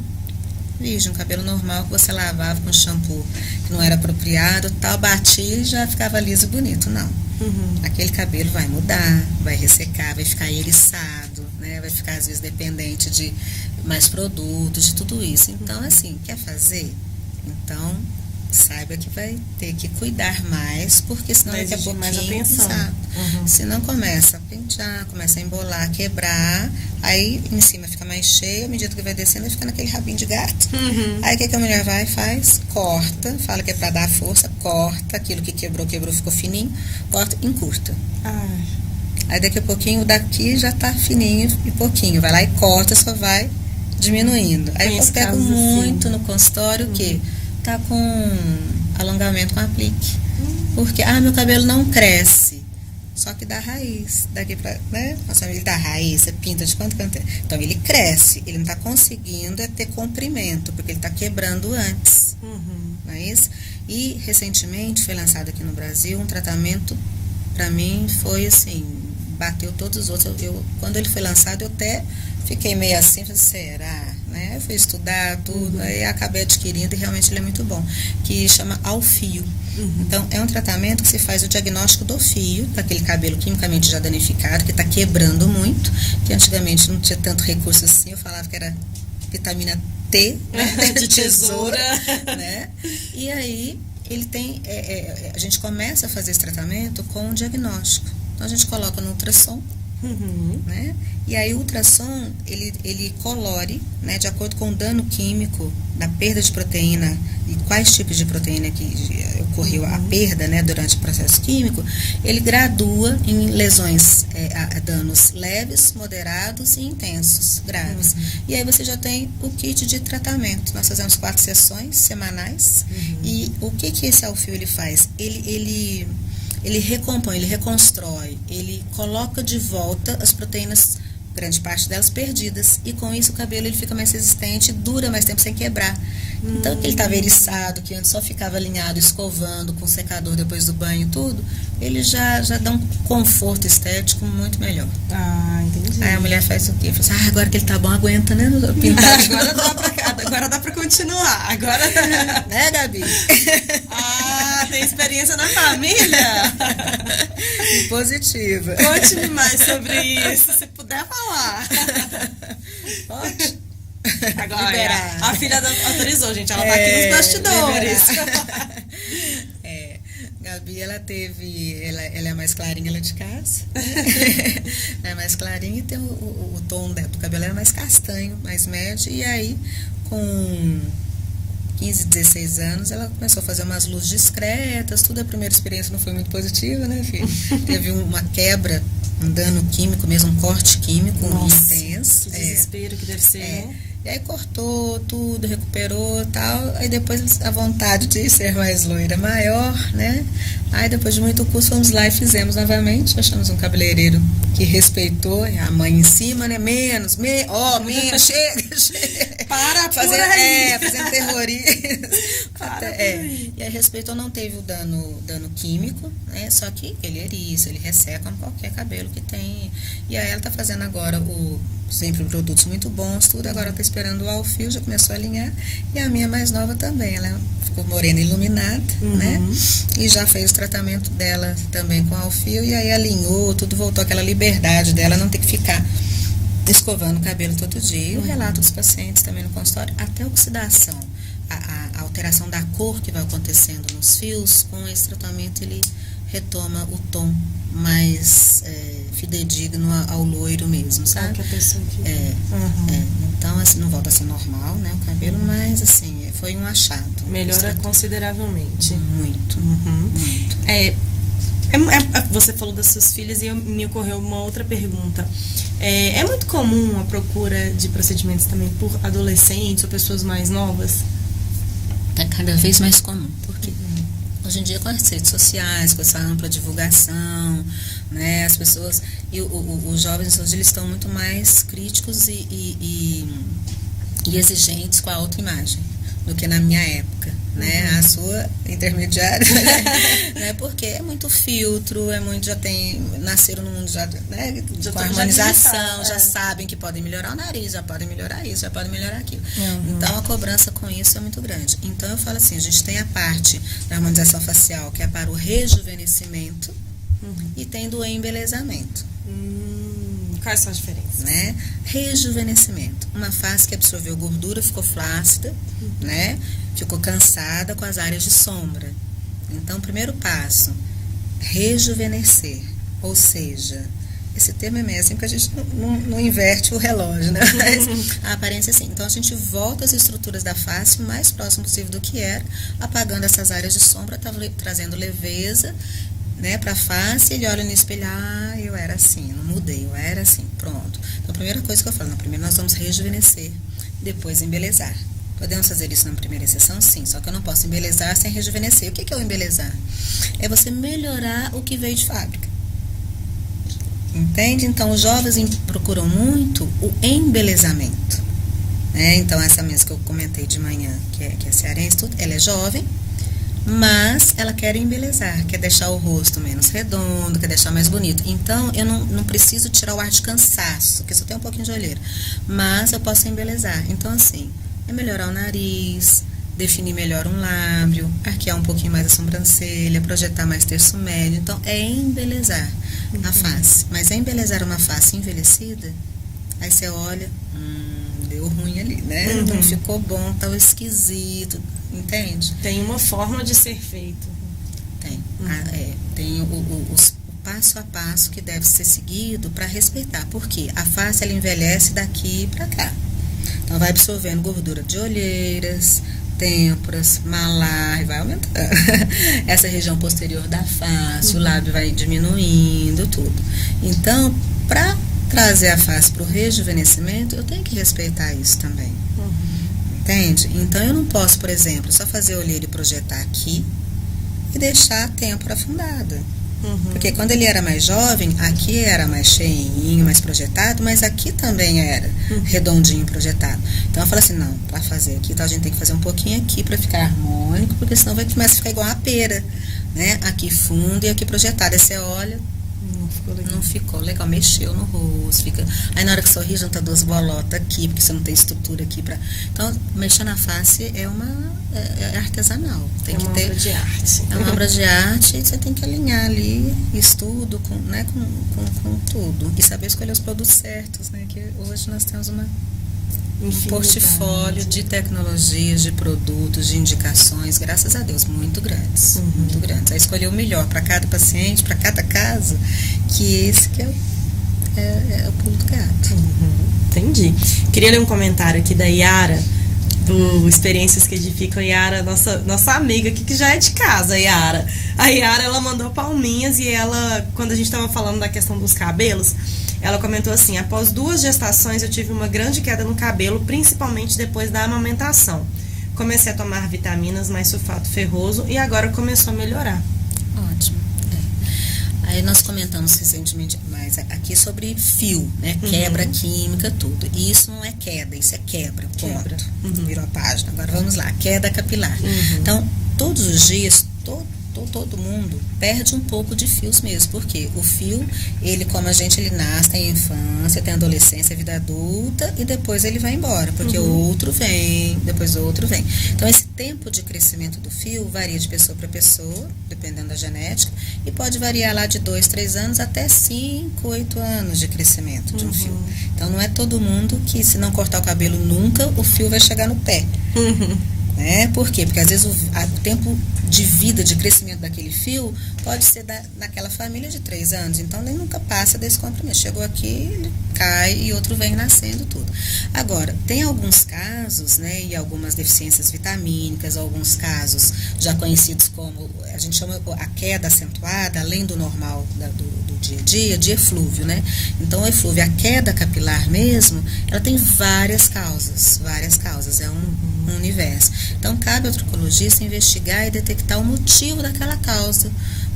virgem, um cabelo normal que você lavava com shampoo que não era apropriado, tal, batia e já ficava liso e bonito. Não. Aquele cabelo vai mudar, vai ressecar, vai ficar eriçado, né? Vai ficar às vezes dependente de mais produtos, de tudo isso. Então, assim, quer fazer? Então, saiba que vai ter que cuidar mais, porque senão daqui a pouquinho mais atenção. Se não começa a pentear, começa a embolar, quebrar, aí em cima fica mais cheio, à medida que vai descendo vai ficar naquele rabinho de gato. Aí o que a mulher vai e faz? Corta, fala que é para dar força, corta, aquilo que quebrou, ficou fininho, corta e encurta. Aí daqui a pouquinho o daqui já tá fininho e pouquinho, vai lá e corta, só vai diminuindo. Aí eu pego muito no consultório que tá com alongamento com aplique. Porque, meu cabelo não cresce. só que da raiz. Daqui pra, né? Nossa, ele da raiz, você pinta de quanto canto. Então ele cresce, ele não está conseguindo ter comprimento, porque ele está quebrando antes. Não é isso? E recentemente foi lançado aqui no Brasil um tratamento, para mim foi assim, bateu todos os outros. Quando ele foi lançado, eu até fiquei meio assim, falei, será? Né? Eu fui estudar tudo, aí acabei adquirindo e realmente ele é muito bom, que chama Alfio. Então, é um tratamento que se faz o diagnóstico do fio, para aquele cabelo quimicamente já danificado, que está quebrando muito, que antigamente não tinha tanto recurso assim, eu falava que era vitamina T, né? De tesoura, né? E aí, ele tem, a gente começa a fazer esse tratamento com um diagnóstico. Então, a gente coloca no ultrassom, né? E aí o ultrassom, ele colore, né, de acordo com o dano químico da perda de proteína e quais tipos de proteína que ocorreu a perda, né, durante o processo químico, ele gradua em lesões, danos leves, moderados e intensos, graves. E aí você já tem o kit de tratamento. Nós fazemos 4 sessões semanais. E o que esse Alfio ele faz? Ele recompõe, ele reconstrói, ele coloca de volta as proteínas, grande parte delas perdidas, e com isso o cabelo ele fica mais resistente, dura mais tempo sem quebrar. Então, que ele estava eriçado, que antes só ficava alinhado, escovando, com secador depois do banho e tudo, ele já dá um conforto estético muito melhor. Ah, entendi. Aí a mulher faz o quê? Fala assim, agora que ele tá bom, aguenta, né? Pintar agora dá pra continuar. Agora... Né, Gabi? Ah, tem experiência na família? Positiva. Conte-me mais sobre isso, se puder falar. Pode? Agora, a filha autorizou, gente. Ela tá aqui nos bastidores. Gabi, ela é a mais clarinha lá de casa. Ela é mais clarinha e tem o tom do cabelo é mais castanho, mais médio. E aí, com 15, 16 anos, ela começou a fazer umas luzes discretas, tudo. A primeira experiência não foi muito positiva, né, filha? Teve uma quebra, um dano químico mesmo, um corte químico intenso. Que desespero que deve ser, né? E aí cortou tudo, recuperou e tal. Aí depois a vontade de ser mais loira maior, né? Aí depois de muito custo fomos lá e fizemos novamente. Achamos um cabeleireiro que respeitou, a mãe em cima, né? Menos, chega. Para, fazendo terrorismo. E aí respeitou, não teve o dano químico, né? Só que ele eriça, ele resseca como qualquer cabelo que tem. E aí ela tá fazendo agora sempre produtos muito bons, tudo. Agora tá esperando o Alfio, já começou a alinhar. E a minha mais nova também, ela ficou morena iluminada, né? E já fez o tratamento dela também com Alfio, e aí alinhou, tudo voltou àquela liberdade dela, não ter que ficar escovando o cabelo todo dia. E o relato dos pacientes também no consultório, até a oxidação, a alteração da cor que vai acontecendo nos fios, com esse tratamento ele retoma o tom mais fidedigno ao loiro mesmo, sabe? Que a pessoa que... Então, assim, não volta a ser normal, né, o cabelo, mas, assim, foi um achado. Melhora consideravelmente. Muito. Você falou das suas filhas e me ocorreu uma outra pergunta. É muito comum a procura de procedimentos também por adolescentes ou pessoas mais novas? Está cada vez mais comum, porque hoje em dia com as redes sociais, com essa ampla divulgação, né, as pessoas e os jovens hoje eles estão muito mais críticos e exigentes com a autoimagem do que na minha época, né? A sua intermediária, né? Porque é muito filtro, nasceram no mundo já, né? Com harmonização, já sabem que podem melhorar o nariz, já podem melhorar isso, já podem melhorar aquilo. Então a cobrança com isso é muito grande. Então eu falo assim, a gente tem a parte da harmonização facial, que é para o rejuvenescimento, e tem do embelezamento. Quais são as diferenças? Né? Rejuvenescimento. Uma face que absorveu gordura, ficou flácida, né? Ficou cansada com as áreas de sombra. Então, primeiro passo, rejuvenescer. Ou seja, esse termo é meio assim porque a gente não inverte o relógio, né? Mas a aparência é assim. Então, a gente volta às estruturas da face o mais próximo possível do que era, apagando essas áreas de sombra, trazendo leveza, né, para a face. Ele olha no espelho, eu era assim, não mudei, eu era assim, pronto. Então a primeira coisa que eu falo, primeiro nós vamos rejuvenescer, depois embelezar. Podemos fazer isso na primeira sessão? Sim, só que eu não posso embelezar sem rejuvenescer. O que é o embelezar? É você melhorar o que veio de fábrica. Entende? Então, os jovens procuram muito o embelezamento. Né? Então, essa mesma que eu comentei de manhã, que é cearense, tudo, ela é jovem, mas ela quer embelezar, quer deixar o rosto menos redondo, quer deixar mais bonito. Então, eu não preciso tirar o ar de cansaço, porque só tem um pouquinho de olheira, mas eu posso embelezar. Então, assim, é melhorar o nariz, definir melhor um lábio, arquear um pouquinho mais a sobrancelha, projetar mais terço médio. Então, é embelezar a face. Mas é embelezar uma face envelhecida, aí você olha, deu ruim ali, né? Não ficou bom, tá esquisito, entende? Tem uma forma de ser feito. Tem. Tem o passo a passo que deve ser seguido para respeitar. Porque a face, ela envelhece daqui para cá. Então, vai absorvendo gordura de olheiras, têmporas, malar, e vai aumentando. Essa região posterior da face, o lábio vai diminuindo, tudo. Então, para trazer a face para o rejuvenescimento, eu tenho que respeitar isso também. Entende? Então, eu não posso, por exemplo, só fazer a olheira e projetar aqui e deixar a têmpora afundada. Porque quando ele era mais jovem, aqui era mais cheinho, mais projetado, mas aqui também era redondinho projetado. Então eu falo assim, não, para fazer aqui, então a gente tem que fazer um pouquinho aqui para ficar harmônico, porque senão vai começar a ficar igual uma pera, né? Aqui fundo e aqui projetado. Aí você olha, não ficou legal, mexeu no rosto, fica. Aí na hora que sorri, junta duas bolotas aqui, porque você não tem estrutura aqui para. Então, mexer na face é artesanal. Tem que ter. Obra de arte. É uma obra de arte e você tem que alinhar ali estudo com tudo. E saber escolher os produtos certos, né? Que hoje nós temos um portfólio de tecnologias, de produtos, de indicações, graças a Deus, muito grandes. Muito grandes. Aí escolher o melhor para cada paciente, para cada caso, que esse que é o pulo do gato. Entendi. Queria ler um comentário aqui da Yara, do Experiências que Edificam. Yara, nossa amiga aqui, que já é de casa, Yara. A Yara, ela mandou palminhas e ela, quando a gente estava falando da questão dos cabelos, ela comentou assim: após 2 gestações eu tive uma grande queda no cabelo, principalmente depois da amamentação. Comecei a tomar vitaminas, mais sulfato ferroso e agora começou a melhorar. Ótimo. Aí nós comentamos recentemente mais aqui sobre fio, né? Quebra química, tudo. E isso não é queda, isso é quebra, ponto. Virou a página. Agora vamos lá, queda capilar. Então, todos os dias, todo mundo perde um pouco de fios mesmo, porque o fio, ele, como a gente, ele nasce, tem infância, tem adolescência, vida adulta, e depois ele vai embora, porque outro vem, depois outro vem. Então, esse tempo de crescimento do fio varia de pessoa para pessoa, dependendo da genética, e pode variar lá de 2, 3 anos até 5, 8 anos de crescimento de um fio. Então, não é todo mundo que, se não cortar o cabelo nunca, o fio vai chegar no pé. Né? Por quê? Porque às vezes o tempo de vida, de crescimento daquele fio pode ser naquela família de 3 anos, então ele nunca passa desse compromisso. Chegou aqui, ele cai e outro vem nascendo, tudo. Agora, tem alguns casos, né, e algumas deficiências vitamínicas, alguns casos já conhecidos como, a gente chama a queda acentuada, além do normal do dia a dia, de eflúvio, né? Então, o eflúvio, a queda capilar mesmo, ela tem várias causas, é um universo. Então, cabe ao tricologista investigar e detectar o motivo daquela causa,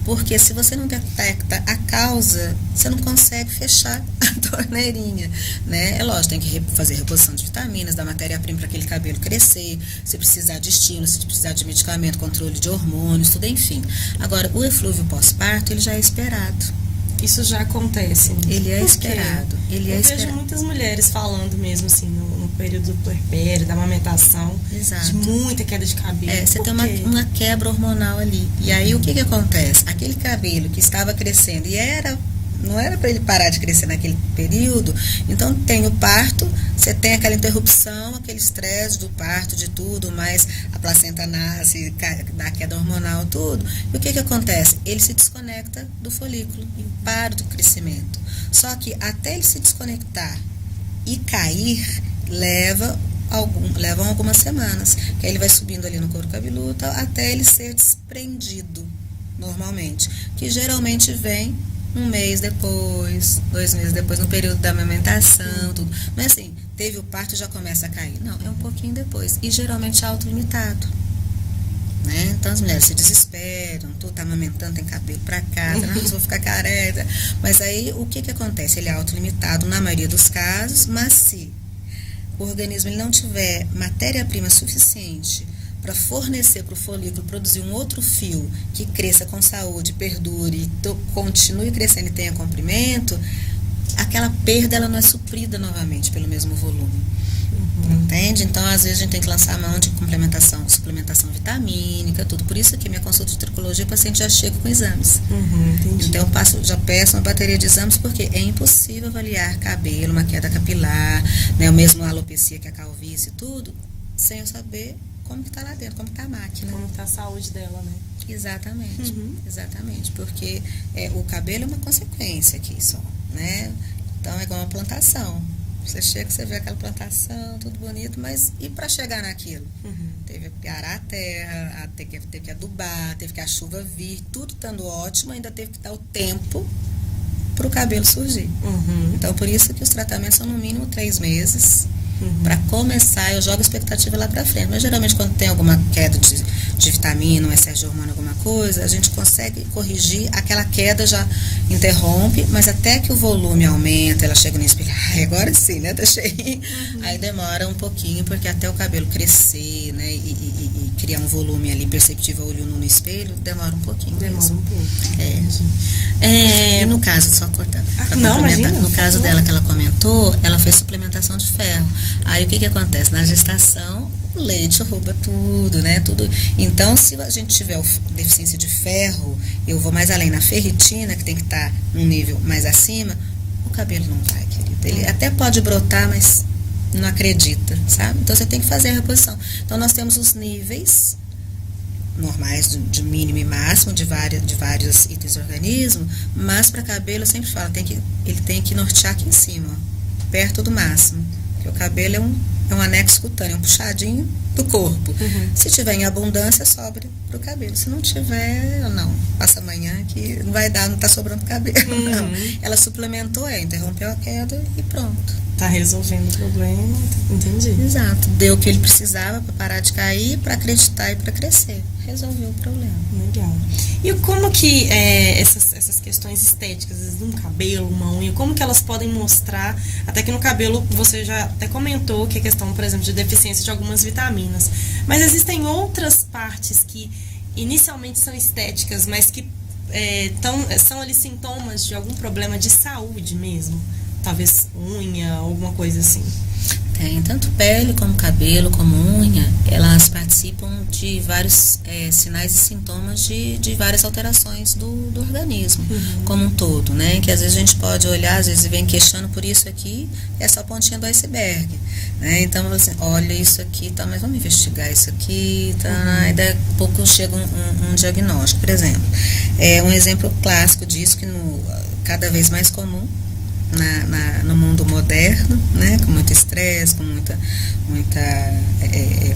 porque se você não detecta a causa, você não consegue fechar a torneirinha, né? É lógico, tem que fazer reposição de vitaminas, da matéria-prima para aquele cabelo crescer, se precisar de estímulo, se precisar de medicamento, controle de hormônios, tudo, enfim. Agora, o eflúvio pós-parto, ele já é esperado. Isso já acontece. Ele é esperado. Eu vejo muitas mulheres falando mesmo assim, no período do puerpério, da amamentação, de muita queda de cabelo. Você tem uma quebra hormonal ali. E aí o que acontece? Aquele cabelo que estava crescendo e não era para ele parar de crescer naquele período, então tem o parto, você tem aquela interrupção, aquele estresse do parto, de tudo, mas a placenta nasce, dá queda hormonal, tudo. E o que acontece? Ele se desconecta do folículo e para do crescimento. Só que até ele se desconectar e cair, levam algumas semanas, que aí ele vai subindo ali no couro cabeludo, até ele ser desprendido normalmente, que geralmente vem 1 mês depois, 2 meses depois, no período da amamentação, tudo. Mas assim, teve o parto e já começa a cair. Não, é um pouquinho depois. E geralmente é autolimitado. Né? Então as mulheres se desesperam, tudo. tá amamentando, tem cabelo pra cá, não vou ficar careca. Mas aí, o que acontece? Ele é autolimitado na maioria dos casos, mas se o organismo ele não tiver matéria-prima suficiente para fornecer para o folículo produzir um outro fio que cresça com saúde, perdure e continue crescendo e tenha comprimento, aquela perda ela não é suprida novamente pelo mesmo volume. Entende? Então, às vezes, a gente tem que lançar a mão de suplementação vitamínica, tudo. Por isso que minha consulta de tricologia, o paciente já chega com exames. Então, eu já peço uma bateria de exames, porque é impossível avaliar cabelo, uma queda capilar, né, o mesmo a alopecia, que é a calvície, tudo, sem eu saber como que está lá dentro, como que está a máquina. Como está a saúde dela, né? Exatamente, exatamente. Porque o cabelo é uma consequência aqui só, né? Então, é igual uma plantação. Você chega, você vê aquela plantação, tudo bonito, mas e para chegar naquilo? Teve que arar a terra, teve que adubar, teve que a chuva vir, tudo estando ótimo, ainda teve que dar o tempo para o cabelo surgir. Então, por isso que os tratamentos são no mínimo 3 meses. Para começar, eu jogo a expectativa lá para frente. Mas geralmente quando tem alguma queda de vitamina, um excesso de hormônio, alguma coisa, a gente consegue corrigir, aquela queda já interrompe, mas até que o volume aumenta, ela chega no espelho, agora sim, né, tá cheio. Aí demora um pouquinho, porque até o cabelo crescer, né, e criar um volume ali perceptível olho no espelho, demora um pouquinho. Demora um pouco. E no caso, só cortando, não, imagina, no caso dela que ela comentou, ela fez suplementação de ferro. Aí o que acontece? Na gestação, o leite rouba tudo, né? Tudo. Então, se a gente tiver deficiência de ferro, eu vou mais além na ferritina, que tem que estar num nível mais acima, o cabelo não vai, querido. Ele até pode brotar, mas não acredita, sabe? Então, você tem que fazer a reposição. Então, nós temos os níveis normais de mínimo e máximo de vários itens do organismo, mas para cabelo, eu sempre falo, ele tem que nortear aqui em cima, perto do máximo. Porque o cabelo é um anexo cutâneo, um puxadinho do corpo. Se tiver em abundância, sobra pro cabelo. Se não tiver, não. Passa amanhã que não vai dar, não tá sobrando cabelo. Não. Ela suplementou, interrompeu a queda e pronto. Tá resolvendo o problema, entendi. Exato. Deu o que ele precisava para parar de cair, para acreditar e para crescer. Resolveu o problema. Legal. E como que essas questões estéticas, às vezes, de um cabelo, uma unha, como que elas podem mostrar, até que no cabelo você já até comentou que é questão, por exemplo, de deficiência de algumas vitaminas, mas existem outras partes que inicialmente são estéticas, mas que são ali sintomas de algum problema de saúde mesmo? Talvez unha, alguma coisa assim. Tem tanto pele como cabelo, como unha, elas participam de vários sinais e sintomas de várias alterações do organismo, como um todo, né? Que às vezes a gente pode olhar, às vezes vem queixando por isso aqui, é só a pontinha do iceberg, né? Então, assim, olha isso aqui, tá, mas vamos investigar isso aqui, tá? E daí a pouco chega um diagnóstico, por exemplo. Um exemplo clássico disso, que cada vez mais comum, no mundo moderno, né, com muito estresse, com muita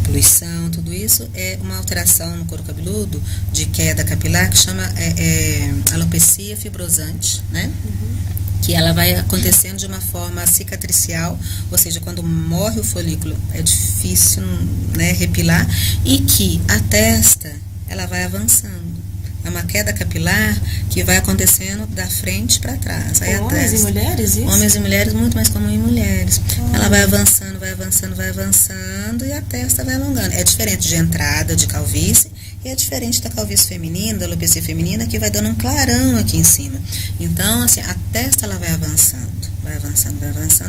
poluição, tudo isso, é uma alteração no couro cabeludo de queda capilar que chama alopecia fibrosante, né? Que ela vai acontecendo de uma forma cicatricial, ou seja, quando morre o folículo é difícil, né, repilar, e que a testa ela vai avançando. É uma queda capilar que vai acontecendo da frente para trás. Aí homens e mulheres, isso? Homens e mulheres, muito mais comum em mulheres. Ela vai avançando, vai avançando, vai avançando e a testa vai alongando. É diferente de entrada de calvície e é diferente da calvície feminina, da alopecia feminina, que vai dando um clarão aqui em cima. Então, assim, a testa ela vai avançando,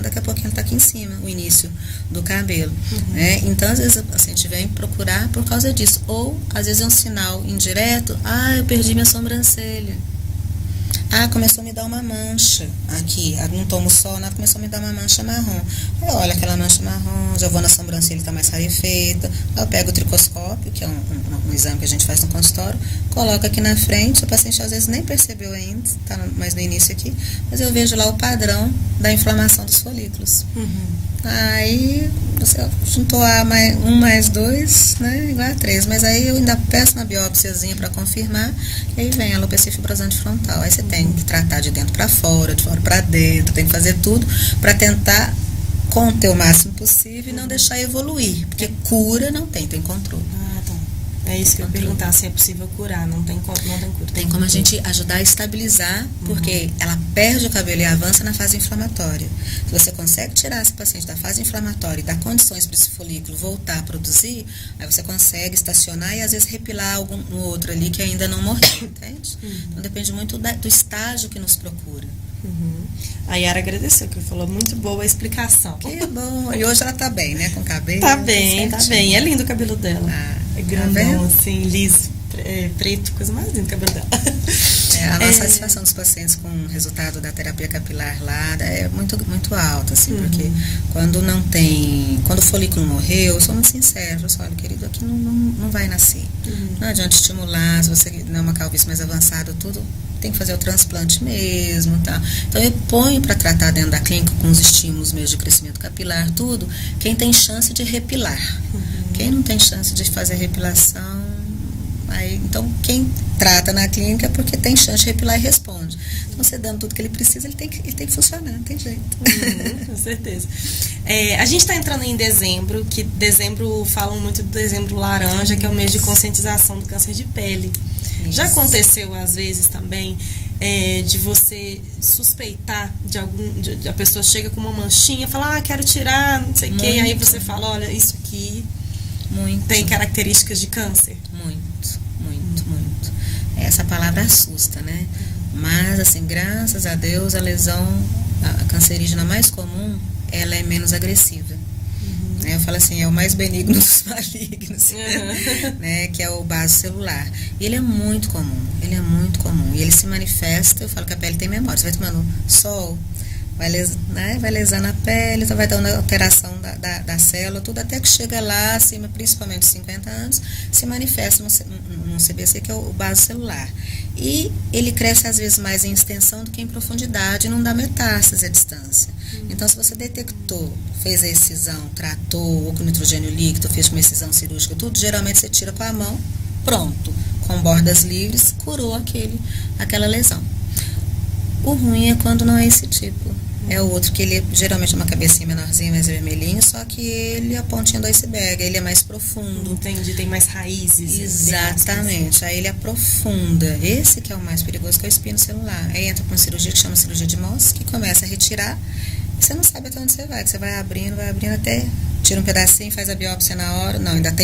daqui a pouquinho ela está aqui em cima, o início do cabelo. Né? Então, às vezes, a paciente vem procurar por causa disso. Ou, às vezes, é um sinal indireto, eu perdi minha sobrancelha. Começou a me dar uma mancha aqui, não tomo sol, nada, começou a me dar uma mancha marrom. Olha aquela mancha marrom, já vou na sobrancelha, está mais rarefeita. Eu pego o tricoscópio, que é um exame que a gente faz no consultório, coloco aqui na frente, o paciente às vezes nem percebeu ainda, está mais no início aqui, mas eu vejo lá o padrão da inflamação dos folículos. Aí você juntou um mais 2, né, igual a 3, mas aí eu ainda peço uma biópsiazinha para confirmar, e aí vem a alopecia fibrosante frontal. Aí você tem que tratar de dentro para fora, de fora para dentro, tem que fazer tudo para tentar conter o máximo possível e não deixar evoluir, porque cura não tem controle. É isso que eu ia perguntar, se é possível curar. Não tem cura. Tem como a gente ajudar a estabilizar, porque ela perde o cabelo e avança na fase inflamatória. Se você consegue tirar esse paciente da fase inflamatória e dar condições para esse folículo voltar a produzir, aí você consegue estacionar e às vezes repilar algum outro ali que ainda não morreu, entende? Então depende muito do estágio que nos procura. A Yara agradeceu, que falou muito boa a explicação. Que bom. E hoje ela tá bem, né? Com cabelo. Tá bem. É lindo o cabelo dela. É grandão, tá assim, liso, preto, coisa mais linda o cabelo dela. A nossa satisfação dos pacientes com o resultado da terapia capilar lá é muito, muito alta, assim, porque quando o folículo morreu, eu sou muito sincera, eu falo, olha, querido, aqui não vai nascer. Não adianta estimular, se você não é uma calvície mais avançada, tudo, tem que fazer o transplante mesmo, tá? Então eu ponho para tratar dentro da clínica com os estímulos meus de crescimento capilar, tudo, quem tem chance de repilar. Quem não tem chance de fazer repilação, aí, então quem trata na clínica é porque tem chance de repilar e responde. Então você dando tudo que ele precisa, ele tem que funcionar, não tem jeito. Com certeza. A gente está entrando em dezembro, que dezembro falam muito do dezembro laranja, que é o mês de conscientização do câncer de pele. Isso. Já aconteceu às vezes também de você suspeitar de a pessoa chega com uma manchinha, fala, quero tirar, não sei o quê, aí você fala, olha, isso aqui tem características de câncer? Muito. Essa palavra assusta, né? Mas, assim, graças a Deus, a lesão cancerígena mais comum, ela é menos agressiva. Eu falo assim, é o mais benigno dos malignos, né? Que é o baço celular. E ele é muito comum, E ele se manifesta, eu falo que a pele tem memória. Você vai tomando sol, vai lesando a pele, então vai dando alteração da célula, tudo até que chega lá, acima, principalmente 50 anos, se manifesta num CBC, que é o baço celular. E ele cresce às vezes mais em extensão do que em profundidade, e não dá metástase à distância. Então, se você detectou, fez a excisão, tratou, ou com nitrogênio líquido, fez com uma excisão cirúrgica, tudo, geralmente você tira com a mão, pronto, com bordas livres, curou aquela lesão. O ruim é quando não é esse tipo. É o outro que ele geralmente é uma cabecinha menorzinha, mais vermelhinho, só que ele é a pontinha do iceberg, ele é mais profundo. Entendi, tem mais raízes. Exatamente, aí ele aprofunda. Esse que é o mais perigoso, que é o espino celular. Aí entra para uma cirurgia que chama cirurgia de Mohs, que começa a retirar, e você não sabe até onde você vai, que você vai abrindo até, tira um pedacinho, faz a biópsia na hora, não, ainda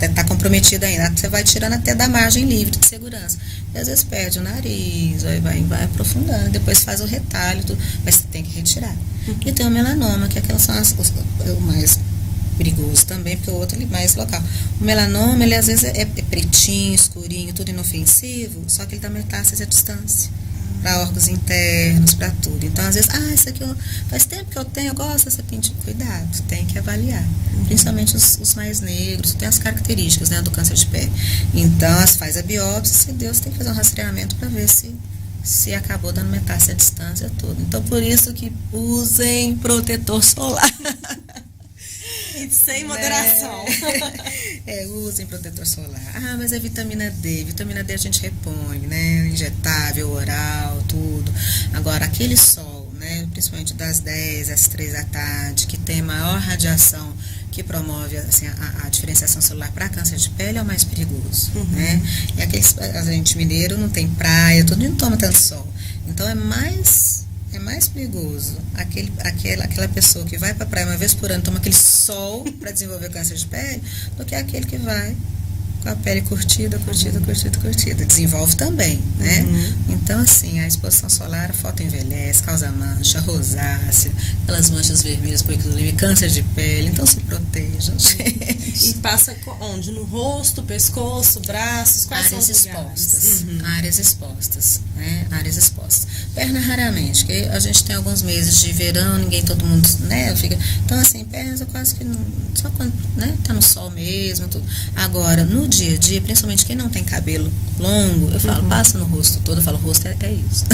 está comprometido ainda, você vai tirando até da margem livre de segurança. E às vezes perde o nariz, aí vai aprofundando, depois faz o retalho, tudo, mas você tem que retirar. E tem o melanoma, que aquelas são o mais perigoso também, porque o outro ele mais local. O melanoma, ele às vezes é pretinho, escurinho, tudo inofensivo, só que ele dá metástase à distância, para órgãos internos, para tudo. Então, às vezes, isso aqui faz tempo que eu tenho, eu gosto dessa pintinha. Cuidado, tem que avaliar. Principalmente os mais negros, tem as características, né, do câncer de pele. Então, faz a biópsia, se Deus tem que fazer um rastreamento para ver se acabou dando metástase à distância toda. Então, por isso que usem protetor solar. E sem moderação. Usem protetor solar. Mas é vitamina D. Vitamina D a gente repõe, né? Injetável, oral, tudo. Agora, aquele sol, né? Principalmente das 10 às 3 da tarde, que tem maior radiação, que promove assim, a diferenciação celular para câncer de pele, é o mais perigoso, né? E a gente mineiro não tem praia, tudo, não toma tanto sol. Então, é mais perigoso aquela pessoa que vai para a praia uma vez por ano, toma aquele sol para desenvolver câncer de pele, do que aquele que vai com a pele curtida. Desenvolve também, né? Então, assim, a exposição solar, a foto envelhece, causa mancha, rosácea, aquelas manchas vermelhas, câncer de pele. Então, se protejam, gente. E passa onde? No rosto, pescoço, braços? Quais são os lugares? Áreas expostas, né? Áreas expostas. Perna raramente, porque a gente tem alguns meses de verão, todo mundo, né? Então, assim, pernas quase que não, só quando, né? Tá no sol mesmo, tudo. Agora, no dia a dia, principalmente quem não tem cabelo longo, eu falo, passa no rosto todo, eu falo, rosto é isso.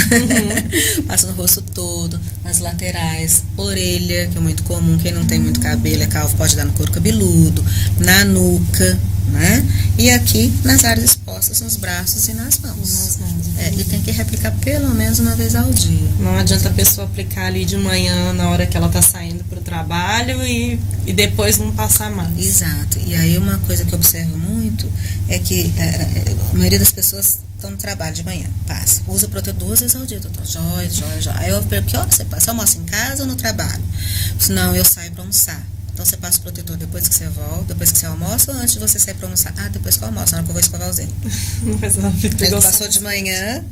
Passa no rosto todo, nas laterais, orelha, que é muito comum, quem não tem muito cabelo, é calvo, pode dar no couro cabeludo, na nuca, né? E aqui nas áreas expostas, nos braços e nas mãos. E tem que replicar pelo menos uma vez ao dia. Não adianta a pessoa aplicar ali de manhã na hora que ela está saindo para o trabalho e depois não passar mais. Exato. E aí uma coisa que eu observo muito é que a maioria das pessoas estão no trabalho de manhã, passa, usa protetor 2 vezes ao dia, doutor, jóia. Aí eu pergunto, que hora você passa? Você almoça em casa ou no trabalho? Não, eu saio para almoçar. Então você passa o protetor depois que você volta, depois que você almoça ou antes de você sair para almoçar? Ah, depois que eu almoço, na hora que eu vou escovar os dentes. Ele passou de manhã,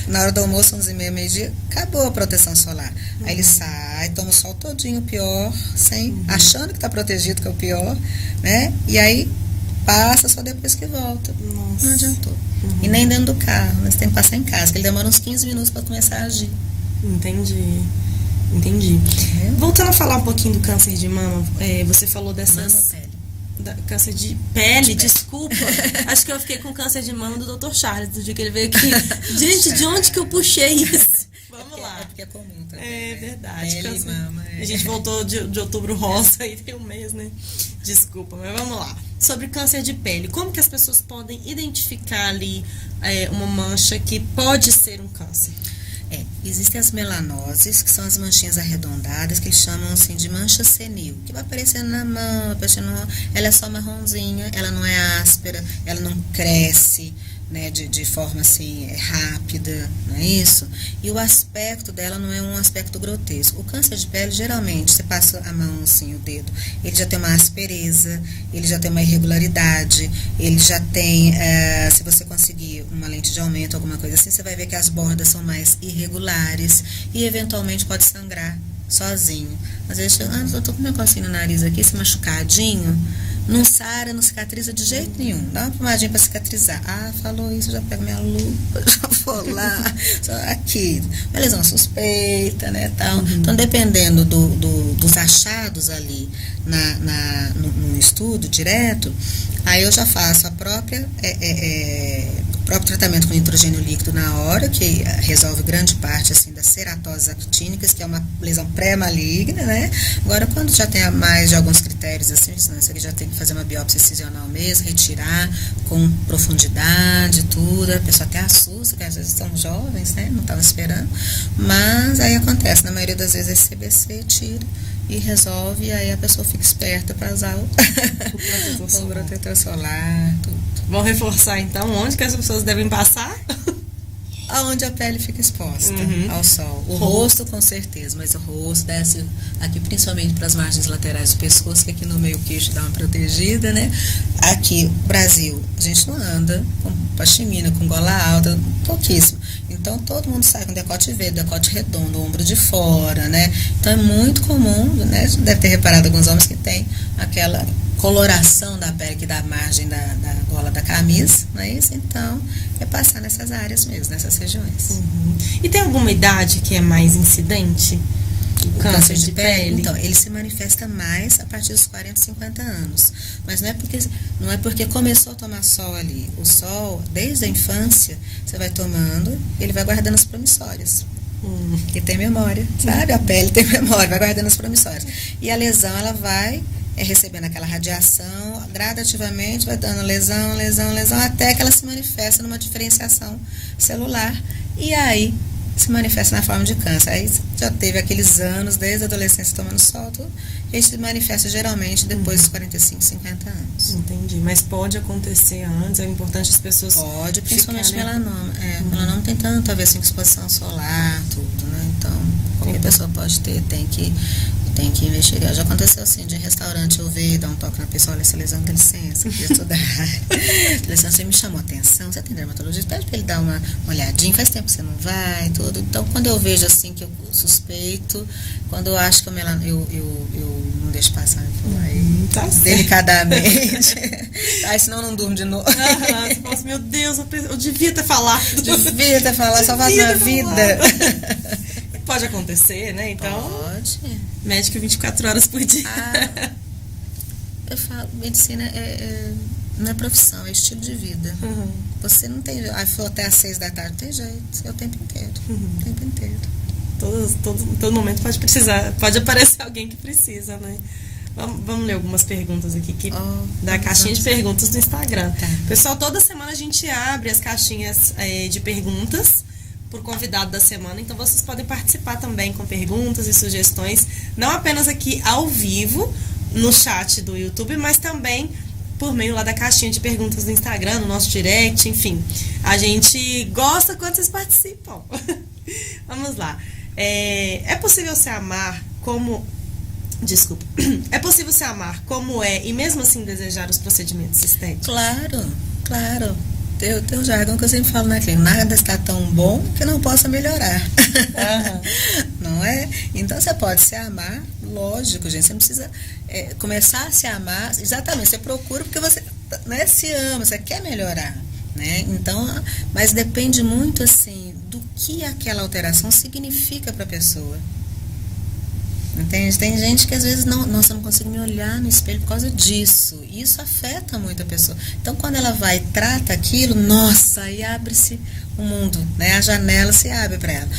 na hora do almoço, 11h30, meio-dia, acabou a proteção solar. Aí ele sai, toma o sol todinho, o pior, achando que está protegido, que é o pior, né? E aí passa só depois que volta. Nossa. Não adiantou. E nem dentro do carro, mas tem que passar em casa, que ele demora uns 15 minutos para começar a agir. Entendi. Voltando a falar um pouquinho do câncer de mama, você falou dessas... Câncer de pele, desculpa. Acho que eu fiquei com câncer de mama do Dr. Charles, do dia que ele veio aqui. Gente, de onde que eu puxei isso? Vamos lá. É porque é comum também. É verdade. Pele e mama. A gente voltou de outubro rosa e tem um mês, né? Desculpa, mas vamos lá. Sobre câncer de pele, como que as pessoas podem identificar ali uma mancha que pode ser um câncer? Existem as melanoses, que são as manchinhas arredondadas, que eles chamam assim de mancha senil, que vai aparecendo na mão, ela é só marronzinha, ela não é áspera, ela não cresce, né, de forma assim rápida, não é isso? E o aspecto dela não é um aspecto grotesco. O câncer de pele, geralmente, você passa a mão assim, o dedo, ele já tem uma aspereza, ele já tem uma irregularidade, ele já tem, se você conseguir uma lente de aumento, alguma coisa assim, você vai ver que as bordas são mais irregulares e eventualmente pode sangrar sozinho. Às vezes, eu tô com um negocinho no nariz aqui, esse machucadinho, não sara, não cicatriza de jeito nenhum. Dá uma pomadinha para cicatrizar. Ah, falou isso, já pego minha lupa, já vou lá. Só aqui. Uma lesão suspeita, né, tal. Então, dependendo dos achados ali no estudo direto, aí eu já faço o próprio tratamento com nitrogênio líquido na hora, que resolve grande parte assim das ceratoses actínicas, que é uma lesão pré-maligna, né? Agora, quando já tem mais de alguns critérios assim, isso aqui já tem que fazer uma biópsia excisional mesmo, retirar com profundidade, tudo, a pessoa até assusta, que às vezes são jovens, né? Não estava esperando, mas aí acontece, na maioria das vezes esse CBC tira e resolve, e aí a pessoa fica esperta para usar o protetor solar, tudo. Vamos reforçar então onde que as pessoas devem passar? Aonde a pele fica exposta ao sol. O rosto, com certeza, mas o rosto desce aqui principalmente para as margens laterais do pescoço, que aqui no meio queixo dá uma protegida, né? Aqui, Brasil, a gente não anda com pashmina, com gola alta, pouquíssimo. Então, todo mundo sai com decote V, decote redondo, ombro de fora, né? Então, é muito comum, né? Deve ter reparado alguns homens que tem aquela coloração da pele que dá margem da gola da camisa, não é isso? Então, é passar nessas áreas mesmo, nessas regiões. E tem alguma idade que é mais incidente? O câncer de pele? Então, ele se manifesta mais a partir dos 40, 50 anos. Mas não é porque começou a tomar sol ali. O sol, desde a infância, você vai tomando, ele vai guardando as promissórias. Que tem memória, sabe? A pele tem memória, vai guardando as promissórias. E a lesão, ela vai recebendo aquela radiação, gradativamente vai dando lesão, até que ela se manifesta numa diferenciação celular. E aí se manifesta na forma de câncer. Aí já teve aqueles anos, desde a adolescência tomando sol, e aí se manifesta geralmente depois dos 45, 50 anos. Entendi. Mas pode acontecer antes, é importante as pessoas... Pode, principalmente melanoma. Melanoma tem tanto a ver assim, com exposição solar, tudo, né? Então, qualquer pessoa pode ter, tem que investigar. Já aconteceu assim, de restaurante eu ver, dar um toque na pessoa, olha essa lesão, dá licença, queria estudar. Lesão, você me chamou a atenção, você tem dermatologista, pede pra ele dar uma olhadinha, faz tempo que você não vai, tudo. Então, quando eu vejo assim, que eu suspeito, quando eu acho que eu não deixo passar, eu vou aí, tá delicadamente. Aí, senão eu não durmo de novo. Você fala assim, meu Deus, eu devia ter falado. Só faz minha vida. Pode acontecer, né? Então, pode. Médico 24 horas por dia. Eu falo, medicina não é profissão, é estilo de vida. Você não tem jeito. Foi até às 6 da tarde, não tem jeito. É o tempo inteiro. O tempo inteiro. Todo momento pode aparecer alguém que precisa, né? Vamos ler algumas perguntas aqui da caixinha de perguntas do Instagram. Tá. Pessoal, toda semana a gente abre as caixinhas de perguntas por convidado da semana, então vocês podem participar também com perguntas e sugestões, não apenas aqui ao vivo no chat do YouTube, mas também por meio lá da caixinha de perguntas do Instagram, no nosso direct, enfim. A gente gosta quando vocês participam. Vamos lá. É possível se amar como... Desculpa. É possível se amar como é e mesmo assim desejar os procedimentos estéticos? Claro. Tem um jargão que eu sempre falo, né? Que nada está tão bom que não possa melhorar. Não é? Então você pode se amar, lógico, gente. Você não precisa começar a se amar. Exatamente, você procura porque você, né, se ama, você quer melhorar. Né? Então, mas depende muito assim do que aquela alteração significa para a pessoa. Entende? Tem gente que às vezes não consegue me olhar no espelho por causa disso. E isso afeta muito a pessoa. Então, quando ela vai e trata aquilo, nossa, aí abre-se o mundo, né? A janela se abre para ela.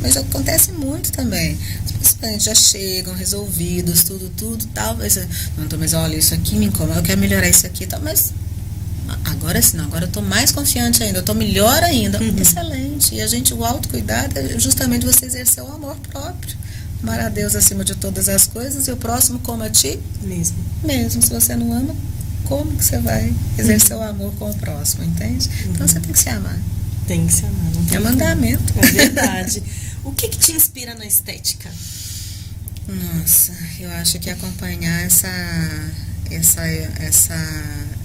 Mas acontece muito também. Os pacientes já chegam resolvidos, tudo, tal. Mas olha, isso aqui me incomoda, eu quero melhorar isso aqui e tal. Mas agora sim, agora eu estou mais confiante ainda, eu estou melhor ainda. Excelente. E o autocuidado é justamente você exercer o amor próprio. Amar a Deus acima de todas as coisas e o próximo como a ti mesmo. Se você não ama, como que você vai exercer o amor com o próximo, entende? Então você tem que se amar. Tem que se amar. Não tem mandamento. É verdade. O que te inspira na estética? Nossa, eu acho que acompanhar essa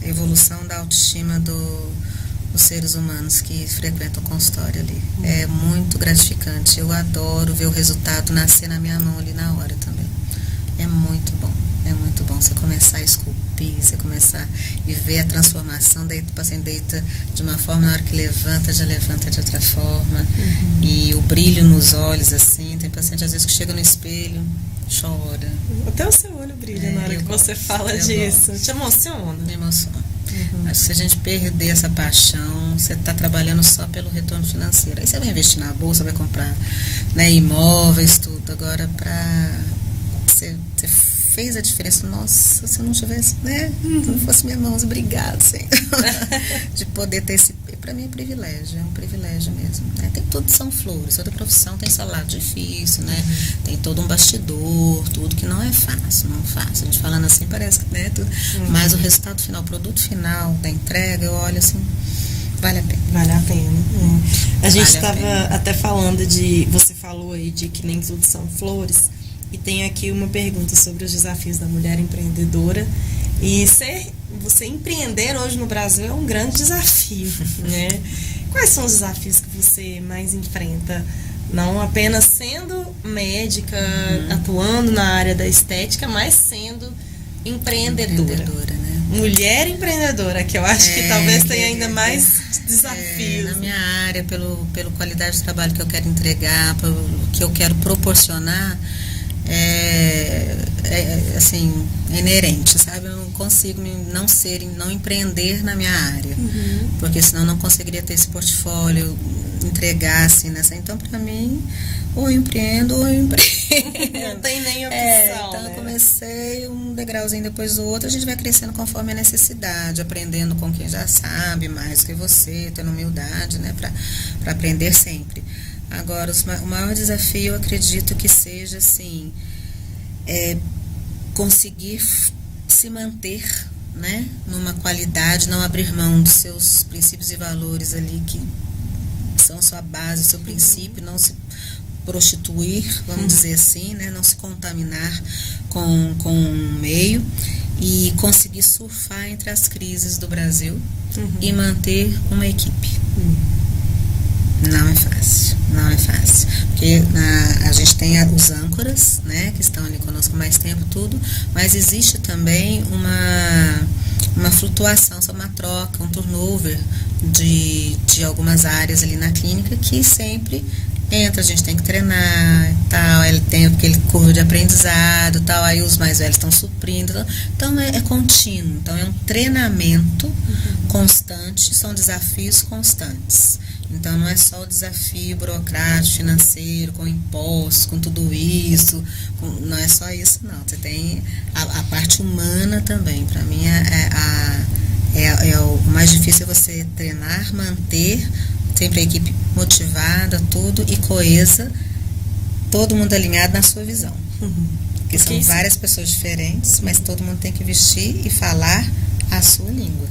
evolução da autoestima dos seres humanos que frequentam o consultório ali. É muito gratificante. Eu adoro ver o resultado nascer na minha mão ali na hora também. É muito bom. Você começar a esculpir, você começar e ver a transformação. O paciente deita de uma forma, na hora que levanta, já levanta de outra forma. E o brilho nos olhos, assim. Tem paciente, às vezes, que chega no espelho, chora. Até o seu olho brilha na hora que você fala disso. Te emociona? Me emociona. Acho que se a gente perder essa paixão, você está trabalhando só pelo retorno financeiro. Aí você vai investir na bolsa, vai comprar, né, imóveis, tudo. Agora, você fez a diferença. Nossa, se eu não tivesse, né? Não fosse minhas mãos, obrigado, Senhor. De poder ter esse... Para mim é um privilégio mesmo. Né? Tem tudo, são flores. Toda profissão tem seu lado difícil, né? Tem todo um bastidor, tudo que não é fácil, A gente falando assim parece que, né? Tudo. Mas o resultado final, o produto final da entrega, eu olho assim, vale a pena. Vale a pena. A gente estava até falando você falou aí de que nem tudo são flores. E tem aqui uma pergunta sobre os desafios da mulher empreendedora. E você empreender hoje no Brasil é um grande desafio, né? Quais são os desafios que você mais enfrenta? Não apenas sendo médica, atuando na área da estética, mas sendo empreendedora, né? Mulher empreendedora, que eu acho que talvez tenha ainda mais desafios. Na minha área, pelo qualidade do trabalho que eu quero entregar, pelo que eu quero proporcionar, assim, inerente, sabe? Eu não consigo não empreender na minha área, porque senão eu não conseguiria ter esse portfólio, entregar assim nessa. Então, para mim, ou eu empreendo ou eu empreendo. Não tem nem opção. Então, eu comecei um degrauzinho depois do outro, a gente vai crescendo conforme a necessidade, aprendendo com quem já sabe mais que você, tendo humildade, né, para aprender sempre. Agora, o maior desafio, eu acredito que seja, assim, conseguir se manter, né, numa qualidade, não abrir mão dos seus princípios e valores ali, que são sua base, seu princípio, não se prostituir, vamos dizer assim, né, não se contaminar com o meio e conseguir surfar entre as crises do Brasil e manter uma equipe. Não é fácil, porque a gente tem os âncoras, né, que estão ali conosco mais tempo, tudo, mas existe também uma flutuação, uma troca, um turnover de algumas áreas ali na clínica que sempre entra, a gente tem que treinar e tal, ele tem aquele curva de aprendizado e tal, aí os mais velhos estão suprindo, então é contínuo, então é um treinamento constante, são desafios constantes. Então não é só o desafio burocrático, financeiro, com impostos, com tudo isso, não é só isso não. Você tem a parte humana também. Para mim o mais difícil é você treinar, manter sempre a equipe motivada, tudo e coesa, todo mundo alinhado na sua visão. Porque são várias pessoas diferentes, mas todo mundo tem que vestir e falar a sua língua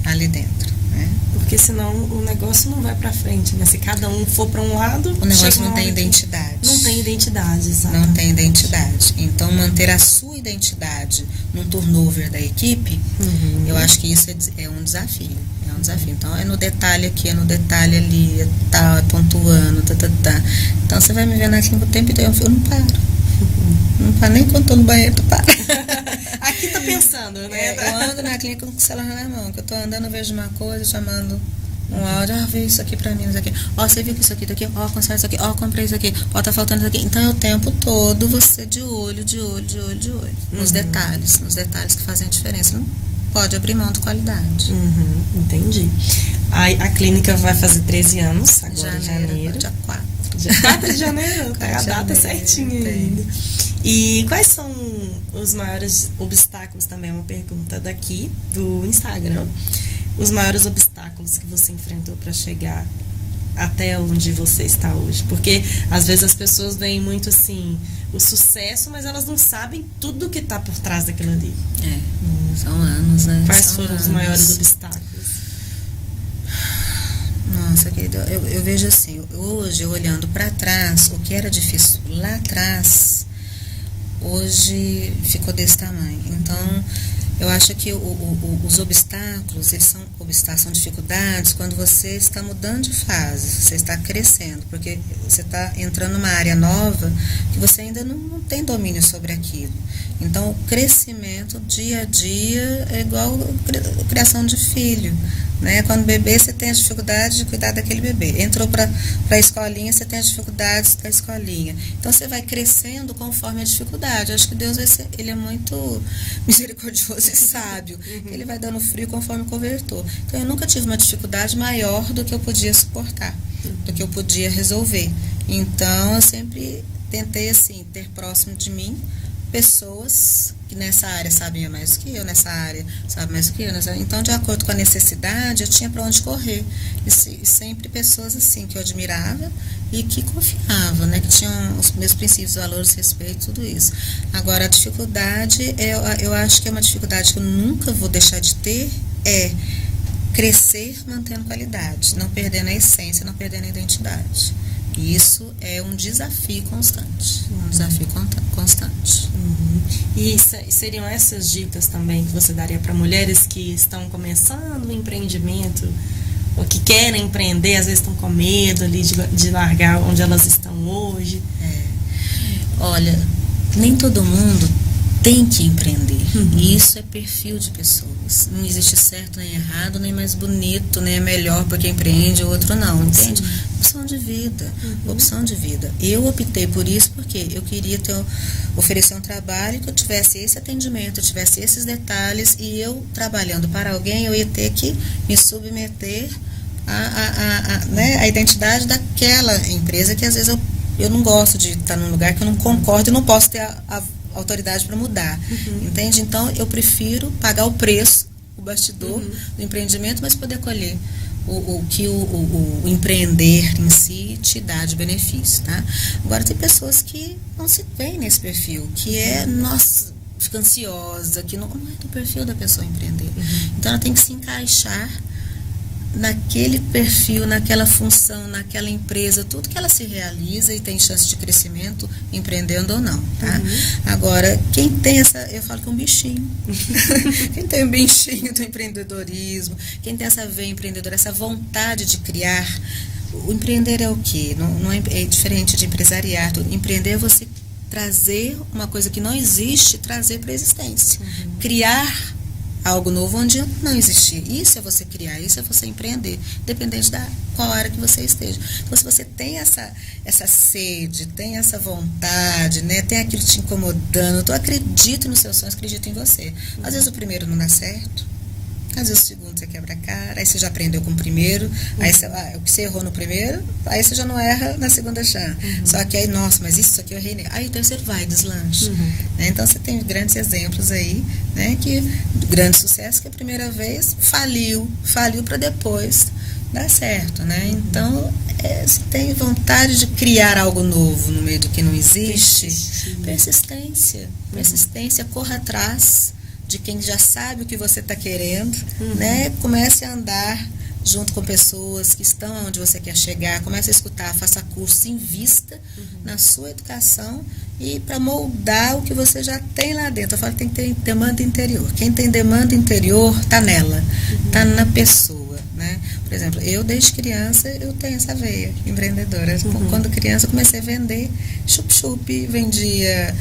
ali dentro, né? Porque senão o negócio não vai pra frente, né? Se cada um for pra um lado, o negócio não tem identidade. Não tem identidade, exatamente. Não tem identidade. Então, manter a sua identidade num turnover da equipe, eu acho que isso é um desafio. É um desafio. Então, é no detalhe aqui, é no detalhe ali, é tal, é pontuando, tá. Então, você vai me vendo aqui o tempo inteiro, eu não paro. Não paro nem quando tô no banheiro, tu para. Aqui tá pensando, né? Eu ando na clínica com o celular na mão, que eu tô andando, eu vejo uma coisa, chamando um áudio, vê isso aqui pra mim, isso aqui. Você viu que isso aqui daqui? Consome isso aqui, comprei isso aqui, tá faltando isso aqui. Então é o tempo todo você de olho. Nos detalhes que fazem a diferença. Não pode abrir mão de qualidade. Entendi. A clínica vai fazer 13 anos, agora em janeiro. Dia 4. Dia 4 de janeiro, tá a data certinha ainda. E quais são os maiores obstáculos, também é uma pergunta daqui do Instagram, os maiores obstáculos que você enfrentou para chegar até onde você está hoje? Porque às vezes as pessoas veem muito assim o sucesso, mas elas não sabem tudo que está por trás daquilo ali. São anos, né? Quais foram os maiores obstáculos? Nossa, querida, eu vejo assim, hoje, olhando para trás, o que era difícil lá atrás, hoje ficou desse tamanho. Então, eu acho que os obstáculos, eles são dificuldades quando você está mudando de fase, você está crescendo, porque você está entrando numa área nova que você ainda não tem domínio sobre aquilo. Então, o crescimento dia a dia é igual a criação de filho, né? Quando bebê, você tem a dificuldade de cuidar daquele bebê. Entrou para a escolinha, você tem as dificuldades da escolinha. Então, você vai crescendo conforme a dificuldade. Eu acho que Deus ele é muito misericordioso e sábio. Ele vai dando frio conforme o cobertor. Então, eu nunca tive uma dificuldade maior do que eu podia suportar, do que eu podia resolver. Então, eu sempre tentei, assim, ter próximo de mim pessoas que nessa área sabiam mais do que eu, nessa área sabem mais do que eu. Então, de acordo com a necessidade, eu tinha para onde correr. E sempre pessoas assim que eu admirava e que confiava, né? Que tinham os meus princípios, valores, respeito, tudo isso. Agora, a dificuldade, eu acho que é uma dificuldade que eu nunca vou deixar de ter, é crescer mantendo qualidade, não perdendo a essência, não perdendo a identidade. E isso é um desafio constante. E seriam essas dicas também que você daria para mulheres que estão começando o empreendimento ou que querem empreender, às vezes estão com medo ali de largar onde elas estão hoje? Olha, nem todo mundo tem que empreender. E isso é perfil de pessoas. Não existe certo nem errado, nem mais bonito, nem é melhor porque empreende, o outro não, entende? Opção de vida. Opção de vida. Eu optei por isso porque eu queria oferecer um trabalho que eu tivesse esse atendimento, eu tivesse esses detalhes, e eu trabalhando para alguém, eu ia ter que me submeter à identidade daquela empresa, que às vezes eu não gosto de estar num lugar que eu não concordo e não posso ter a autoridade para mudar, entende? Então, eu prefiro pagar o preço, o bastidor do empreendimento, mas poder colher o que o empreender em si te dá de benefício, tá? Agora, tem pessoas que não se veem nesse perfil, que nossa, fica ansiosa, que não é do perfil da pessoa empreender. Então, ela tem que se encaixar naquele perfil, naquela função, naquela empresa, tudo que ela se realiza e tem chance de crescimento, empreendendo ou não, tá? Agora, quem tem eu falo que é um bichinho. Quem tem um bichinho do empreendedorismo, quem tem essa veia empreendedora, essa vontade de criar, o empreender é o quê? Não é diferente de empresariar. Empreender é você trazer uma coisa que não existe, trazer para a existência. Criar algo novo onde não existia. Isso é você criar, isso é você empreender, dependente da qual área que você esteja. Então, se você tem essa sede, tem essa vontade, né, tem aquilo te incomodando, tu acredita nos seus sonhos, acredita em você. Às vezes o primeiro não dá certo, Mas o segundo você quebra a cara, aí você já aprendeu com o primeiro, aí o que você errou no primeiro, aí você já não erra na segunda chance. Só que aí, nossa, mas isso aqui eu errei. Aí o terceiro vai, deslanche. Né? Então você tem grandes exemplos aí, né, que grande sucesso, que a primeira vez faliu para depois dar certo, né? Então, se tem vontade de criar algo novo no meio do que não existe, persistência, corra atrás de quem já sabe o que você está querendo, né? Comece a andar junto com pessoas que estão onde você quer chegar, comece a escutar, faça curso, invista na sua educação e para moldar o que você já tem lá dentro. Eu falo que tem que ter demanda interior. Quem tem demanda interior está nela, está na pessoa. Né? Por exemplo, eu desde criança eu tenho essa veia empreendedora. Quando criança eu comecei a vender chup-chup, vendia,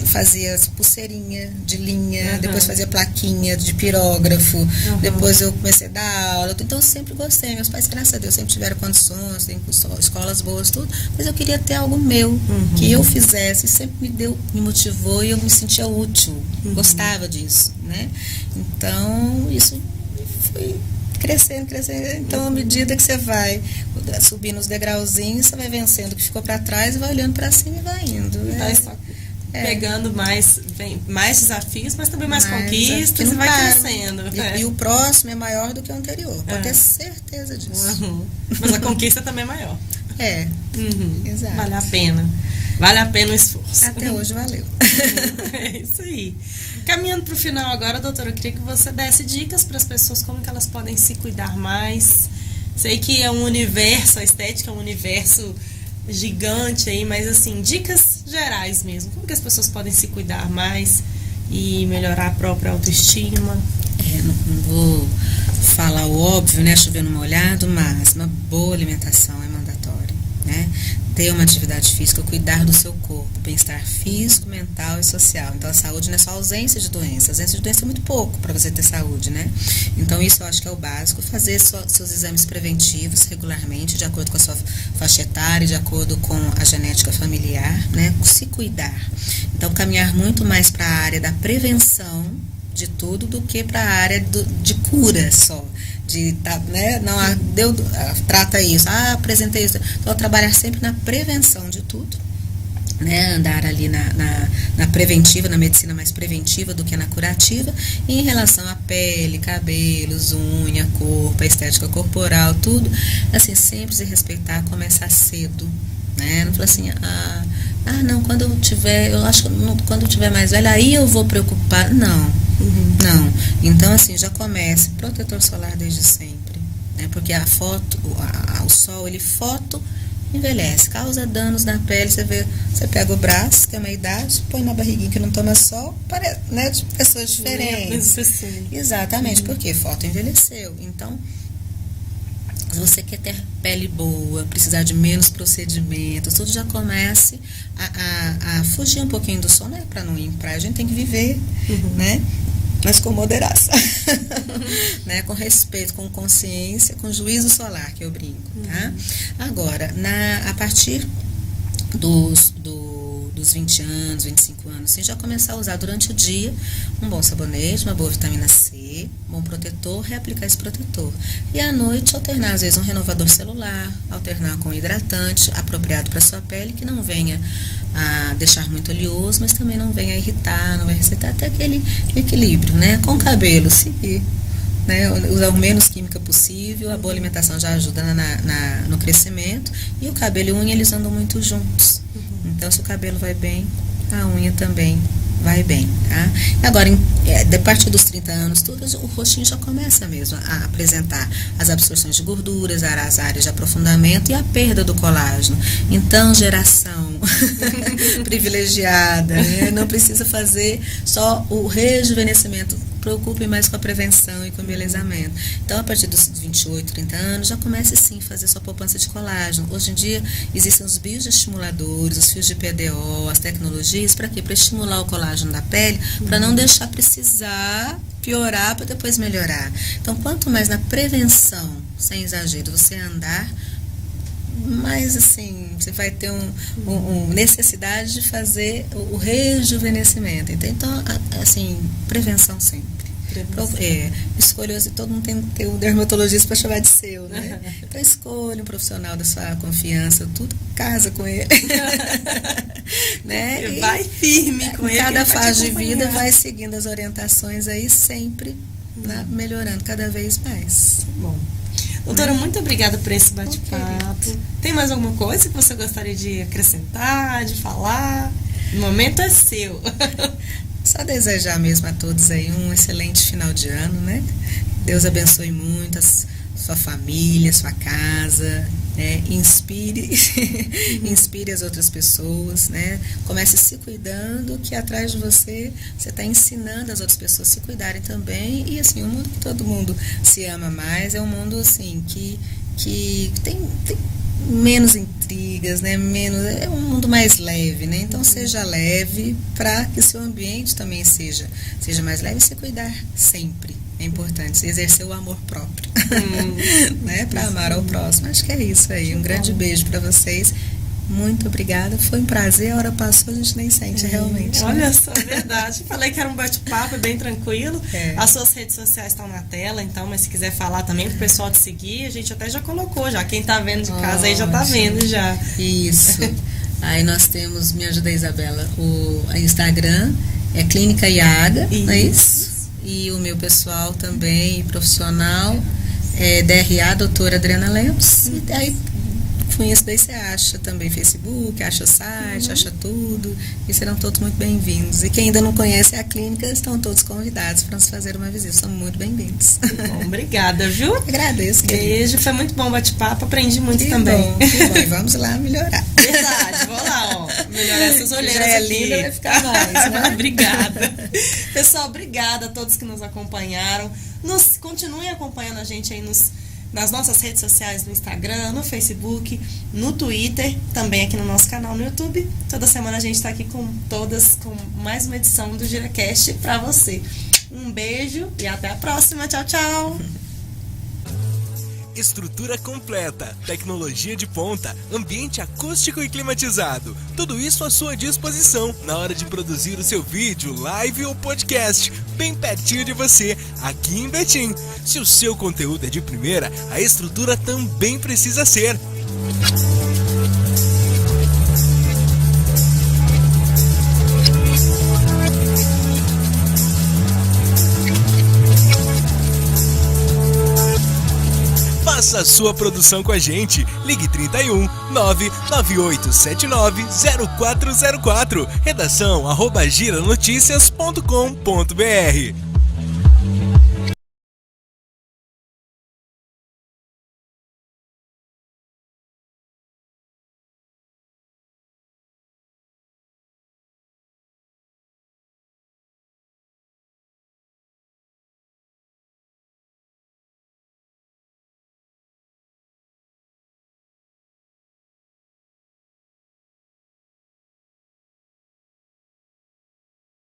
fazia pulseirinha de linha, depois fazia plaquinha de pirógrafo, depois eu comecei a dar aula, então eu sempre gostei. Meus pais, graças a Deus, sempre tiveram condições, tem escolas boas, tudo, mas eu queria ter algo meu, que eu fizesse, sempre me motivou e eu me sentia útil, gostava disso, né? Então isso foi crescendo. Então, à medida que você vai subindo os degrauzinhos, você vai vencendo o que ficou para trás e vai olhando para cima e vai indo. Vai só pegando mais desafios, mas também mais conquistas e vai crescendo. E o próximo é maior do que o anterior. Pode ter certeza disso. Mas a conquista também é maior. Exato. Vale a pena. Vale a pena o esforço. Até hoje valeu. É isso aí. Caminhando para o final agora, doutora, eu queria que você desse dicas para as pessoas como que elas podem se cuidar mais. Sei que é um universo, a estética é um universo gigante aí, mas assim, dicas gerais mesmo. Como que as pessoas podem se cuidar mais e melhorar a própria autoestima? Não vou falar o óbvio, né? Chover no molhado, mas uma boa alimentação é mandatória, né? Ter uma atividade física, cuidar do seu corpo, bem-estar físico, mental e social. Então a saúde não é só ausência de doença. A ausência de doença é muito pouco para você ter saúde, né? Então isso eu acho que é o básico. Fazer seus exames preventivos regularmente, de acordo com a sua faixa etária, de acordo com a genética familiar, né? Se cuidar. Então caminhar muito mais para a área da prevenção de tudo do que para a área de cura só. Né? Não, trata isso, apresentei isso. Então, trabalhar sempre na prevenção de tudo, né? Andar ali na preventiva, na medicina mais preventiva do que na curativa. E em relação à pele, cabelos, unha, corpo, a estética corporal, tudo, assim, sempre se respeitar, começar cedo, né? Não falar assim, não, quando eu tiver, eu acho que quando eu tiver mais velha, aí eu vou preocupar. Não. Então, assim, já comece protetor solar desde sempre, né? Porque o sol, ele envelhece, causa danos na pele. Você pega o braço, tem uma idade, põe na barriguinha que não toma sol, parece, né, de pessoas diferentes. Exatamente, porque foto envelheceu. Então, se você quer ter pele boa, precisar de menos procedimentos, tudo, já comece a fugir um pouquinho do sol, não é para não ir em praia, a gente tem que viver, né? Mas com moderação, né? Com respeito, com consciência, com juízo solar, que eu brinco, tá? Agora, a partir dos 20 anos, 25 anos, assim, já começar a usar durante o dia um bom sabonete, uma boa vitamina C, um bom protetor, reaplicar esse protetor. E à noite alternar, às vezes, um renovador celular, alternar com hidratante apropriado para a sua pele, que não venha a deixar muito oleoso, mas também não venha a irritar, não vai receitar, até aquele equilíbrio, né? Com o cabelo, seguir, né? Usar o menos química possível, a boa alimentação já ajuda no crescimento, e o cabelo e a unha, eles andam muito juntos. Então, se o cabelo vai bem, a unha também vai bem, tá? Agora, a partir dos 30 anos, o rostinho já começa mesmo a apresentar as absorções de gorduras, as áreas de aprofundamento e a perda do colágeno. Então, geração privilegiada, né? Não precisa fazer só o rejuvenescimento, preocupe mais com a prevenção e com o embelezamento. Então, a partir dos 28, 30 anos, já comece sim a fazer sua poupança de colágeno. Hoje em dia, existem os bioestimuladores, os fios de PDO, as tecnologias, para quê? Para estimular o colágeno da pele, para não deixar precisar piorar para depois melhorar. Então, quanto mais na prevenção, sem exagero, você andar, mais assim, você vai ter necessidade de fazer o rejuvenescimento. Então, assim, prevenção sempre. Escolha, assim, todo mundo tem que ter um dermatologista para chamar de seu, né? Então escolha um profissional da sua confiança, tudo casa com ele. Né? E vai firme com ele. Cada fase de vida vai seguindo as orientações aí, sempre melhorando cada vez mais. Bom. Doutora, muito obrigada por esse bate-papo. Tem mais alguma coisa que você gostaria de acrescentar, de falar? O momento é seu. Só desejar mesmo a todos aí um excelente final de ano, né? Deus abençoe muito sua família, sua casa, né? Inspire as outras pessoas, né? Comece se cuidando, que atrás de você está ensinando as outras pessoas a se cuidarem também. E assim, um mundo que todo mundo se ama mais é um mundo assim que tem menos intrigas, né? É um mundo mais leve, né? Então seja leve para que seu ambiente também seja mais leve e se cuidar sempre. É importante exercer o amor próprio, né? Para amar ao próximo. Acho que é isso aí. Um grande beijo para vocês. Muito obrigada. Foi um prazer. A hora passou, a gente nem sente realmente. Olha só, é verdade. Falei que era um bate-papo bem tranquilo. As suas redes sociais estão na tela, então, mas se quiser falar também pro pessoal te seguir, a gente até já colocou, já. Quem tá vendo de casa aí já tá vendo já. Isso. Aí nós temos, me ajuda, Isabela, o Instagram é Clínica Iaga, não é isso? E o meu pessoal também, profissional, é DRA, doutora Adriana Lemos. E aí, com isso daí você acha também Facebook, acha o site, acha tudo. E serão todos muito bem-vindos. E quem ainda não conhece a clínica, estão todos convidados para nos fazer uma visita. São muito bem-vindos. Bom, obrigada, viu? Agradeço. Beijo, foi muito bom o bate-papo, aprendi muito também. Bom, que bom. E vamos lá melhorar. Verdade, vou lá, ó. Melhorar essas olheiras já é aqui. linda, vai ficar mais, né? Obrigada. Pessoal, obrigada a todos que nos acompanharam. Continuem acompanhando a gente aí nas nossas redes sociais, no Instagram, no Facebook, no Twitter, também aqui no nosso canal no YouTube. Toda semana a gente está aqui com mais uma edição do GiraCast para você. Um beijo e até a próxima. Tchau, tchau. Estrutura completa, tecnologia de ponta, ambiente acústico e climatizado. Tudo isso à sua disposição na hora de produzir o seu vídeo, live ou podcast, bem pertinho de você, aqui em Betim. Se o seu conteúdo é de primeira, a estrutura também precisa ser. Faça a sua produção com a gente. Ligue 31 99879 0404. Redação @giranoticias.com.br.